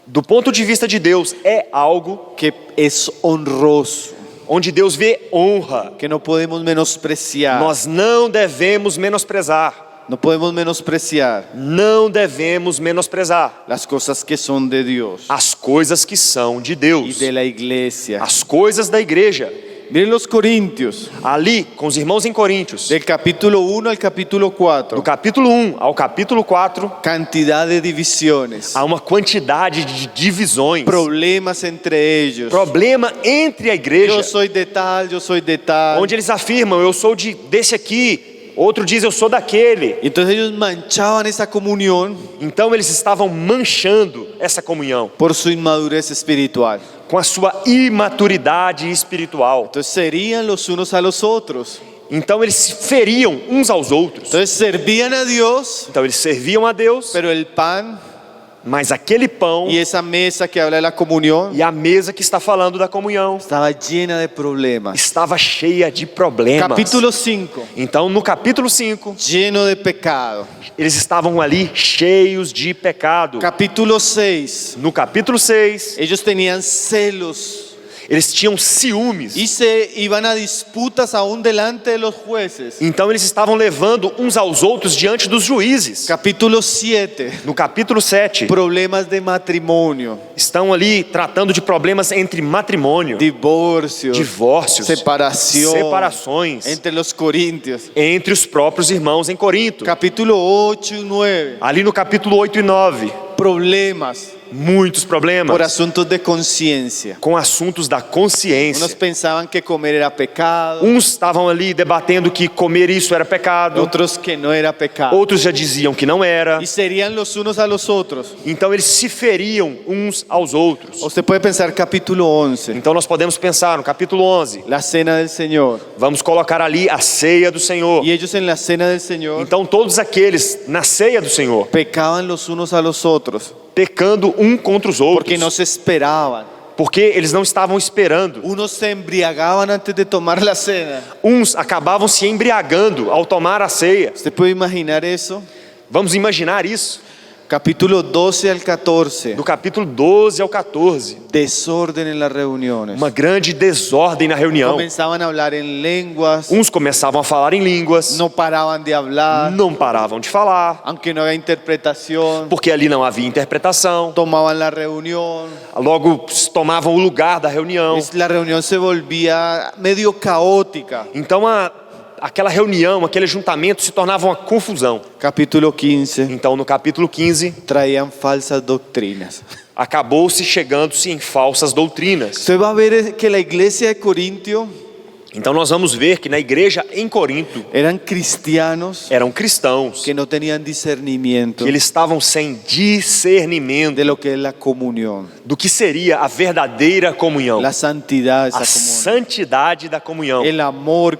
Speaker 1: do ponto de vista de Deus, é algo
Speaker 2: que es honroso,
Speaker 1: onde Deus vê honra.
Speaker 2: que no podemos menospreciar.
Speaker 1: Nós não devemos menosprezar.
Speaker 2: No podemos menospreciar
Speaker 1: Não devemos menosprezar
Speaker 2: las cosas que son de Dios
Speaker 1: as coisas que são de
Speaker 2: y
Speaker 1: Deus,
Speaker 2: de la iglesia.
Speaker 1: as coisas da igreja.
Speaker 2: Miren los Corintios,
Speaker 1: Ali, com os irmãos em Coríntios,
Speaker 2: del capítulo 1 al capítulo
Speaker 1: do
Speaker 2: 4,
Speaker 1: capítulo 1 ao capítulo 4,
Speaker 2: cantidad de divisiones,
Speaker 1: há uma quantidade de divisões,
Speaker 2: problemas entre ellos.
Speaker 1: problema entre a igreja,
Speaker 2: Yo soy de tal, yo soy de tal.
Speaker 1: onde eles afirmam, eu sou desse aqui, outro diz, eu sou daquele.
Speaker 2: Entonces ellos manchaban esa comunión
Speaker 1: Então eles estavam manchando essa comunhão
Speaker 2: por su inmadurez espiritual.
Speaker 1: com a sua imaturidade espiritual.
Speaker 2: Entonces serían los unos a los otros.
Speaker 1: Então eles se feriam uns aos outros.
Speaker 2: Entonces servían a Dios,
Speaker 1: Então eles serviam a Deus,
Speaker 2: pero el pan
Speaker 1: mas aquele pão
Speaker 2: y esa mesa que habla de la comunión
Speaker 1: e a mesa que está falando da comunhão
Speaker 2: estaba llena de problemas.
Speaker 1: estava cheia de problemas.
Speaker 2: Capítulo 5,
Speaker 1: Então no capítulo 5,
Speaker 2: lleno de pecado.
Speaker 1: eles estavam ali cheios de pecado.
Speaker 2: Capítulo 6,
Speaker 1: No capítulo 6,
Speaker 2: ellos tenían celos
Speaker 1: eles tinham ciúmes.
Speaker 2: y se iban a disputas aún delante de los jueces.
Speaker 1: Então eles estavam levando uns aos outros diante dos juízes.
Speaker 2: Capítulo 7,
Speaker 1: No capítulo 7,
Speaker 2: problemas de matrimonio,
Speaker 1: estão ali tratando de problemas entre matrimônio,
Speaker 2: divorcios,
Speaker 1: divórcios,
Speaker 2: separación
Speaker 1: separações
Speaker 2: entre los corintios.
Speaker 1: entre os próprios irmãos em Corinto.
Speaker 2: Capítulo 8 y 9,
Speaker 1: Ali no capítulo 8 e 9,
Speaker 2: problemas
Speaker 1: muitos problemas
Speaker 2: por asuntos de conciencia.
Speaker 1: com assuntos da
Speaker 2: Unos
Speaker 1: consciência.
Speaker 2: pensaban que comer era pecado,
Speaker 1: Uns estavam ali debatendo que comer isso era pecado,
Speaker 2: otros que no era pecado.
Speaker 1: outros já diziam que não era.
Speaker 2: Y serían los unos a los otros.
Speaker 1: Então eles se feriam uns aos outros.
Speaker 2: Usted puede pensar capítulo 11,
Speaker 1: Então nós podemos pensar no capítulo 11,
Speaker 2: la cena del Señor.
Speaker 1: vamos colocar ali a ceia do Senhor.
Speaker 2: Y ellos en la cena del Señor
Speaker 1: Então todos aqueles na ceia do Senhor,
Speaker 2: pecaban los unos a los otros
Speaker 1: pecando um contra os
Speaker 2: porque no
Speaker 1: outros,
Speaker 2: se esperaban.
Speaker 1: porque eles não estavam esperando.
Speaker 2: Unos se embriagaban antes de tomar la cena.
Speaker 1: Uns acabavam se embriagando ao tomar a ceia.
Speaker 2: ¿Usted puede imaginar eso?
Speaker 1: Vamos imaginar isso.
Speaker 2: Capítulo 12 al 14,
Speaker 1: Do capítulo 12 ao 14,
Speaker 2: desorden en las reuniones.
Speaker 1: uma grande desordem na reunião.
Speaker 2: Comenzaban a hablar en lenguas,
Speaker 1: Uns começavam a falar em línguas,
Speaker 2: no paraban de hablar,
Speaker 1: não paravam de falar,
Speaker 2: aunque no había interpretación,
Speaker 1: porque ali não havia interpretação.
Speaker 2: tomaban la reunión.
Speaker 1: Logo tomavam o lugar da reunião.
Speaker 2: La reunión se volvía medio caótica.
Speaker 1: Então aquela reunião, aquele ajuntamento se tornava uma confusão.
Speaker 2: Capítulo 15,
Speaker 1: Então no capítulo 15,
Speaker 2: traían falsas doctrinas.
Speaker 1: acabou-se chegando-se em falsas doutrinas.
Speaker 2: Usted va a ver que la iglesia de Corintio
Speaker 1: Então nós vamos ver que na igreja em Corinto
Speaker 2: eran cristianos
Speaker 1: eram cristãos,
Speaker 2: que no tenían discernimiento
Speaker 1: que eles estavam sem discernimento
Speaker 2: de lo que es la comunión,
Speaker 1: do que seria a verdadeira comunhão,
Speaker 2: la santidad de esa
Speaker 1: a
Speaker 2: comunión,
Speaker 1: santidade da comunhão,
Speaker 2: el amor,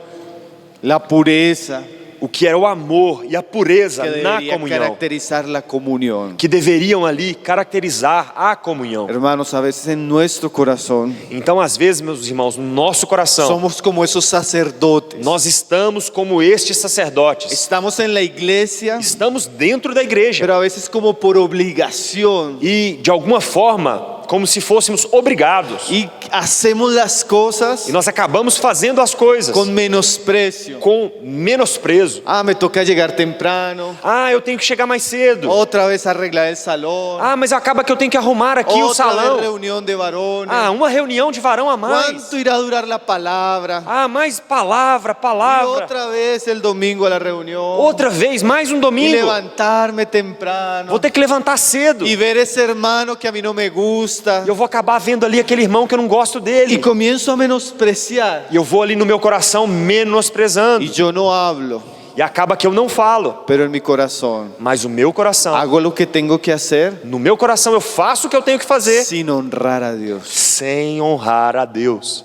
Speaker 2: la pureza
Speaker 1: o que era o amor e a pureza
Speaker 2: que
Speaker 1: na
Speaker 2: debería
Speaker 1: comunhão,
Speaker 2: caracterizar la comunión.
Speaker 1: que deveriam ali caracterizar a comunhão.
Speaker 2: Hermanos, a veces en nuestro corazón
Speaker 1: Então, às vezes, meus irmãos, no nosso coração,
Speaker 2: somos como esos sacerdotes.
Speaker 1: nós estamos como estes sacerdotes.
Speaker 2: Estamos en la iglesia,
Speaker 1: Estamos dentro da igreja
Speaker 2: pero a veces como por obligación
Speaker 1: e, de alguma forma, como se fôssemos obrigados.
Speaker 2: y hacemos las cosas
Speaker 1: E nós acabamos fazendo as coisas
Speaker 2: con menosprecio.
Speaker 1: com menosprezo.
Speaker 2: Ah, me toca llegar temprano,
Speaker 1: Ah, eu tenho que chegar mais cedo.
Speaker 2: otra vez arreglar el salón,
Speaker 1: Ah, mas acaba que eu tenho que arrumar aqui o
Speaker 2: otra vez
Speaker 1: salão.
Speaker 2: reunión de varones.
Speaker 1: Ah, uma reunião de varão a mais.
Speaker 2: ¿Cuánto irá a durar la palabra?
Speaker 1: Ah, mais palavra,
Speaker 2: Y
Speaker 1: palavra.
Speaker 2: otra vez el domingo a la reunión.
Speaker 1: Outra vez, mais um
Speaker 2: Y
Speaker 1: domingo.
Speaker 2: levantarme temprano.
Speaker 1: Vou ter que levantar cedo.
Speaker 2: Y ver ese hermano que a mí no me gusta.
Speaker 1: E eu vou acabar vendo ali aquele irmão que eu não gosto
Speaker 2: Y
Speaker 1: dele.
Speaker 2: comienzo a menospreciar.
Speaker 1: E eu vou ali no meu coração menosprezando.
Speaker 2: Y yo no hablo,
Speaker 1: E acaba que eu não falo.
Speaker 2: pero en mi corazón
Speaker 1: Mas o meu coração,
Speaker 2: hago lo que tengo que hacer
Speaker 1: no meu coração eu faço o que eu tenho que fazer
Speaker 2: sin honrar a Dios.
Speaker 1: sem honrar a Deus.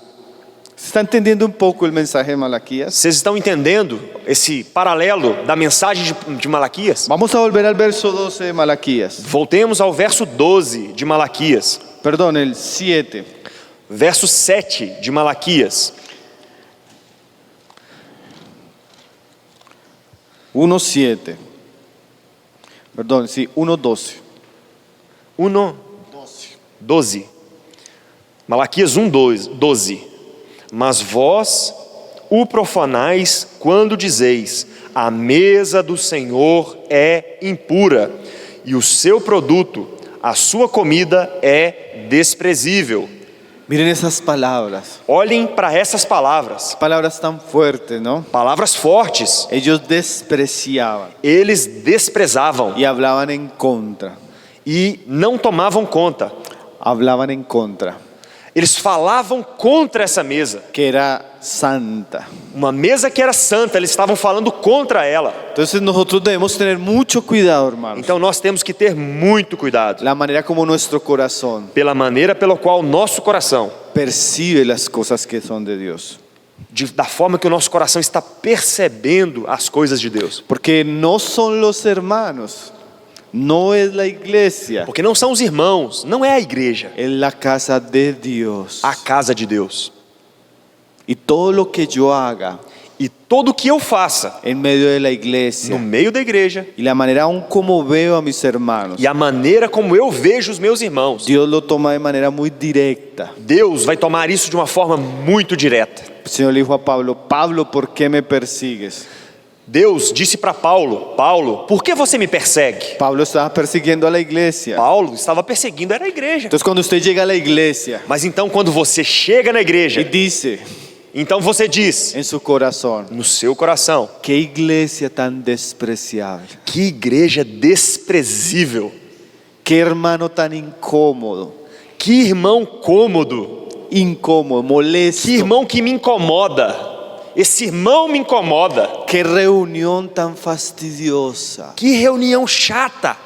Speaker 2: ¿Se está entendiendo un poco el mensaje de Malaquías?
Speaker 1: Vocês estão entendendo esse paralelo da mensagem de Malaquias?
Speaker 2: Vamos a volver al verso 12 de Malaquías.
Speaker 1: Voltemos ao verso 12 de Malaquias.
Speaker 2: Perdón, el 7.
Speaker 1: Verso 7 de Malaquias.
Speaker 2: 1:7. Perdón, sí, 1:12.
Speaker 1: 1:12. Malaquias 1:12. Mas vós o profanais quando dizeis: a mesa do Senhor é impura, e o seu produto, a sua comida é desprezível.
Speaker 2: Miren esas palabras.
Speaker 1: Olhem para essas palavras.
Speaker 2: Palabras tan fuertes, ¿no?
Speaker 1: Palavras fortes.
Speaker 2: Ellos despreciaban
Speaker 1: Eles desprezavam
Speaker 2: y hablaban en contra.
Speaker 1: e não tomavam conta.
Speaker 2: Hablaban en contra.
Speaker 1: Eles falavam contra essa mesa.
Speaker 2: Que era santa.
Speaker 1: Uma mesa que era santa, eles estavam falando contra ela.
Speaker 2: Entonces nosotros debemos tener mucho cuidado, hermanos.
Speaker 1: Então nós temos que ter muito cuidado
Speaker 2: La manera como nuestro corazón
Speaker 1: pela maneira pela qual o nosso coração,
Speaker 2: percibe las cosas que son de Dios.
Speaker 1: da forma que o nosso coração está percebendo as coisas de Deus.
Speaker 2: Porque no son los hermanos, no es la iglesia,
Speaker 1: Porque não são os irmãos, não é a igreja,
Speaker 2: es la casa de Dios.
Speaker 1: a casa de Deus.
Speaker 2: Y todo lo que yo haga
Speaker 1: E todo o que eu faça
Speaker 2: en medio de la
Speaker 1: no
Speaker 2: iglesia
Speaker 1: meio da igreja
Speaker 2: y la manera aún como veo a mis hermanos,
Speaker 1: e a maneira como eu vejo os meus irmãos,
Speaker 2: Dios lo toma de manera muy directa.
Speaker 1: Deus vai tomar isso de uma forma muito direta.
Speaker 2: El Señor le dijo a Pablo: Pablo, ¿por qué me persigues?
Speaker 1: Deus disse para Paulo: Paulo, por que você me persegue?
Speaker 2: Pablo estaba persiguiendo a la iglesia.
Speaker 1: Paulo estava perseguindo era a igreja.
Speaker 2: Entonces cuando usted llega a la iglesia
Speaker 1: Mas então quando você chega na
Speaker 2: y
Speaker 1: igreja,
Speaker 2: dice
Speaker 1: então você diz
Speaker 2: en su corazón:
Speaker 1: no seu coração:
Speaker 2: qué iglesia tan despreciable,
Speaker 1: que igreja desprezível,
Speaker 2: qué hermano tan incómodo,
Speaker 1: que irmão cômodo,
Speaker 2: molesto,
Speaker 1: que irmão que me incomoda. Esse irmão me incomoda.
Speaker 2: qué reunión tan fastidiosa.
Speaker 1: Que reunião chata.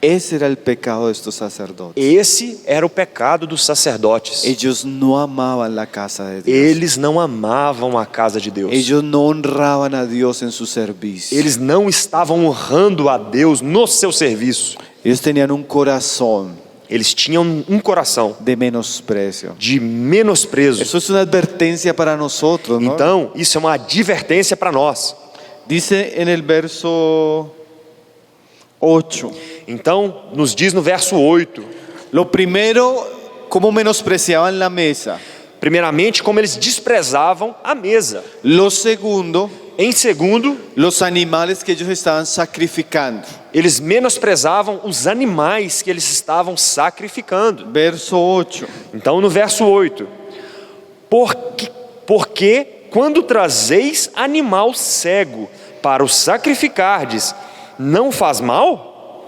Speaker 2: Ese era el pecado de estos sacerdotes.
Speaker 1: Esse era o pecado dos sacerdotes.
Speaker 2: Ellos no amaban la casa de Dios.
Speaker 1: Eles não amavam a casa de Deus.
Speaker 2: Ellos no honraban a Dios en su servicio.
Speaker 1: Eles não estavam honrando a Deus no seu serviço.
Speaker 2: Ellos tenían un corazón
Speaker 1: Eles tinham um coração
Speaker 2: de menosprecio.
Speaker 1: de menosprezo.
Speaker 2: Eso es una advertencia para nosotros, ¿no?
Speaker 1: Então, isso é uma advertência para nós.
Speaker 2: Dice en el verso 8.
Speaker 1: Então, nos diz no verso 8,
Speaker 2: Lo primero, cómo menospreciaban la mesa.
Speaker 1: primeiramente, como eles desprezavam a mesa.
Speaker 2: Lo segundo,
Speaker 1: Em segundo,
Speaker 2: los animales que ellos estaban sacrificando.
Speaker 1: eles menosprezavam os animais que eles estavam sacrificando.
Speaker 2: Verso 8.
Speaker 1: Então, no verso 8, porque quando trazeis animal cego para o sacrificardes, não faz mal?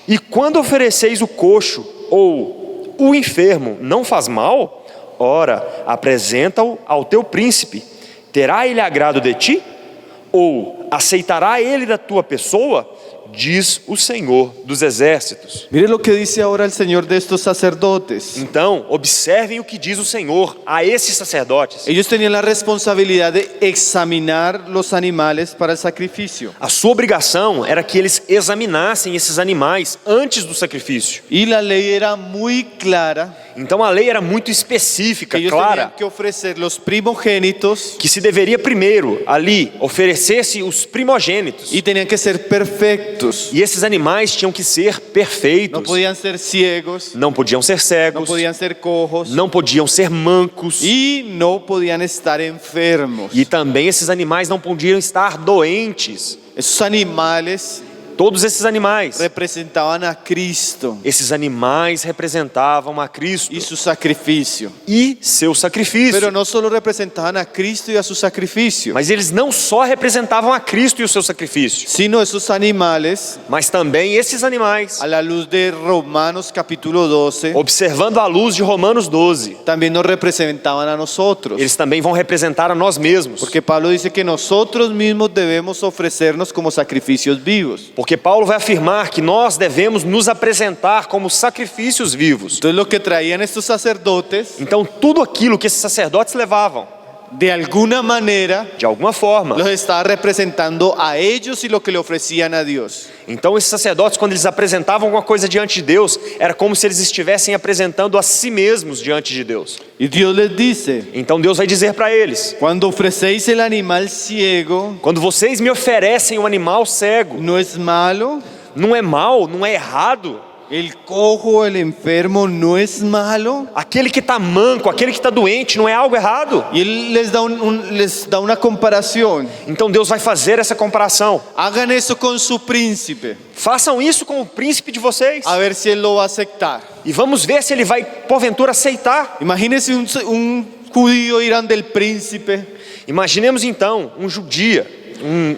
Speaker 1: E quando ofereceis o coxo ou o enfermo, não faz mal? Ora, apresenta-o ao teu príncipe. Terá ele agrado de ti? Ou aceitará ele da tua pessoa? Diz o Senhor dos Exércitos.
Speaker 2: Mire lo que dice ahora el Señor de estos sacerdotes.
Speaker 1: Então, observem o que diz o Senhor a esses sacerdotes.
Speaker 2: Ellos tenían la responsabilidad de examinar los animales para el sacrificio.
Speaker 1: A sua obrigação era que eles examinassem esses animais antes do sacrifício.
Speaker 2: Y la ley era muy clara.
Speaker 1: Então a lei era muito específica,
Speaker 2: Que ellos
Speaker 1: clara,
Speaker 2: tenían que ofrecer los primogénitos
Speaker 1: que se deveria primeiro ali oferecer-se os primogênitos
Speaker 2: y tenían que ser perfectos. perfectos,
Speaker 1: E esses animais tinham que ser
Speaker 2: no
Speaker 1: perfeitos.
Speaker 2: podían ser ciegos,
Speaker 1: Não podiam ser
Speaker 2: no
Speaker 1: cegos,
Speaker 2: podían ser cojos
Speaker 1: não podiam ser mancos.
Speaker 2: y no podían estar enfermos.
Speaker 1: E também esses animais não podiam estar doentes.
Speaker 2: Esos animales
Speaker 1: Todos esses animais.
Speaker 2: representaban a Cristo
Speaker 1: Esses animais representavam a Cristo
Speaker 2: y su sacrificio.
Speaker 1: e seu sacrifício.
Speaker 2: Pero no solo representaban a Cristo y a su sacrificio,
Speaker 1: Mas eles não só representavam a Cristo e o seu sacrifício,
Speaker 2: sino esos animales,
Speaker 1: mas também esses animais,
Speaker 2: a la luz de Romanos capítulo 12,
Speaker 1: observando a luz de Romanos 12,
Speaker 2: también nos representaban a nosotros.
Speaker 1: eles também vão representar a nós mesmos.
Speaker 2: Porque Pablo dice que nosotros mismos debemos ofrecernos como sacrificios vivos.
Speaker 1: Porque Paulo vai afirmar que nós devemos nos apresentar como sacrifícios vivos.
Speaker 2: Entonces lo que traían estos sacerdotes,
Speaker 1: Então tudo aquilo que esses sacerdotes levavam,
Speaker 2: de alguna manera,
Speaker 1: de alguma forma,
Speaker 2: los estaba representando a ellos y lo que le ofrecían a Dios.
Speaker 1: então esses sacerdotes, quando eles apresentavam alguma coisa diante de Deus, era como se eles estivessem apresentando a si mesmos diante de Deus.
Speaker 2: Y Dios les dice,
Speaker 1: Então Deus vai dizer para eles:
Speaker 2: cuando ofrecéis el animal ciego,
Speaker 1: quando vocês me oferecem um animal cego,
Speaker 2: no es malo,
Speaker 1: não é mal, não é errado.
Speaker 2: el cojo, el enfermo, no es malo.
Speaker 1: Aquele que está manco, aquele que está doente, não é algo errado.
Speaker 2: Y Él les da una comparación.
Speaker 1: Então Deus vai fazer essa comparação.
Speaker 2: Hagan eso con su príncipe,
Speaker 1: Façam isso com o príncipe de vocês.
Speaker 2: a ver si Él lo va a aceptar.
Speaker 1: E vamos ver se ele vai, porventura, aceitar.
Speaker 2: Imagínense un judío ir ante el príncipe
Speaker 1: Imaginemos então um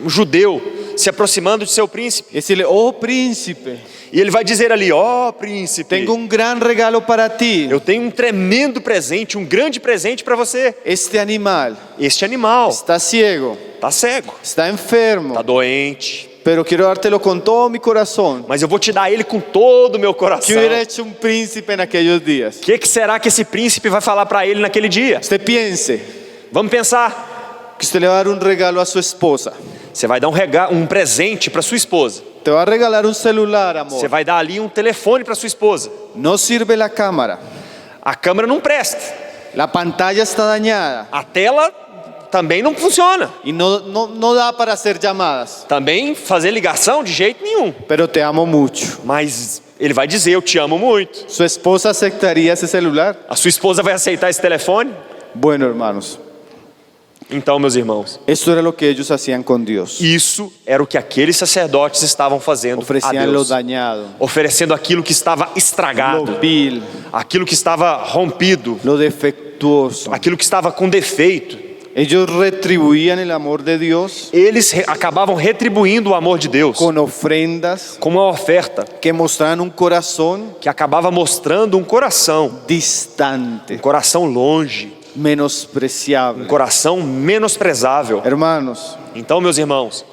Speaker 1: judeu se aproximando de seu príncipe.
Speaker 2: y decirle, oh príncipe,
Speaker 1: E ele vai dizer ali: ó príncipe,
Speaker 2: tengo un gran regalo para ti.
Speaker 1: eu tenho um tremendo presente, um grande presente para você.
Speaker 2: Este animal
Speaker 1: Este animal
Speaker 2: está ciego,
Speaker 1: está cego,
Speaker 2: está enfermo,
Speaker 1: está doente,
Speaker 2: pero quiero dártelo con todo mi corazón.
Speaker 1: mas eu vou te dar ele com todo o meu
Speaker 2: ¿Qué
Speaker 1: coração.
Speaker 2: hubiera hecho un príncipe en aquellos días?
Speaker 1: O que será que esse príncipe vai falar para ele naquele dia?
Speaker 2: Usted piense
Speaker 1: Vamos pensar.
Speaker 2: que usted le va a dar un regalo a su esposa.
Speaker 1: Você vai dar um presente para sua esposa.
Speaker 2: Te va a regalar un celular,
Speaker 1: Você
Speaker 2: amor.
Speaker 1: vai dar ali um telefone para sua esposa.
Speaker 2: No sirve la cámara.
Speaker 1: A câmera não presta.
Speaker 2: La pantalla está dañada
Speaker 1: A tela também não funciona.
Speaker 2: y no da para hacer llamadas.
Speaker 1: Também fazer ligação de jeito nenhum.
Speaker 2: Pero te amo mucho.
Speaker 1: Mas ele vai dizer: eu te amo muito.
Speaker 2: ¿Su esposa aceptaría ese celular?
Speaker 1: A sua esposa vai aceitar esse telefone?
Speaker 2: Bueno, hermanos,
Speaker 1: Então, meus irmãos,
Speaker 2: esto era lo que ellos hacían con Dios.
Speaker 1: isso era o que aqueles sacerdotes estavam fazendo a
Speaker 2: Ofrecían lo
Speaker 1: Deus.
Speaker 2: dañado,
Speaker 1: Oferecendo aquilo que estava estragado,
Speaker 2: lo vil,
Speaker 1: aquilo que estava rompido,
Speaker 2: lo defectuoso.
Speaker 1: aquilo que estava com defeito.
Speaker 2: Ellos retribuían el amor de Dios
Speaker 1: Eles acabavam retribuindo o amor de Deus
Speaker 2: con ofrendas
Speaker 1: com uma oferta
Speaker 2: que mostraban un corazón
Speaker 1: que acabava mostrando um coração
Speaker 2: distante,
Speaker 1: longe, um
Speaker 2: menospreciable.
Speaker 1: coração menosprezável.
Speaker 2: Hermanos,
Speaker 1: Então, meus irmãos,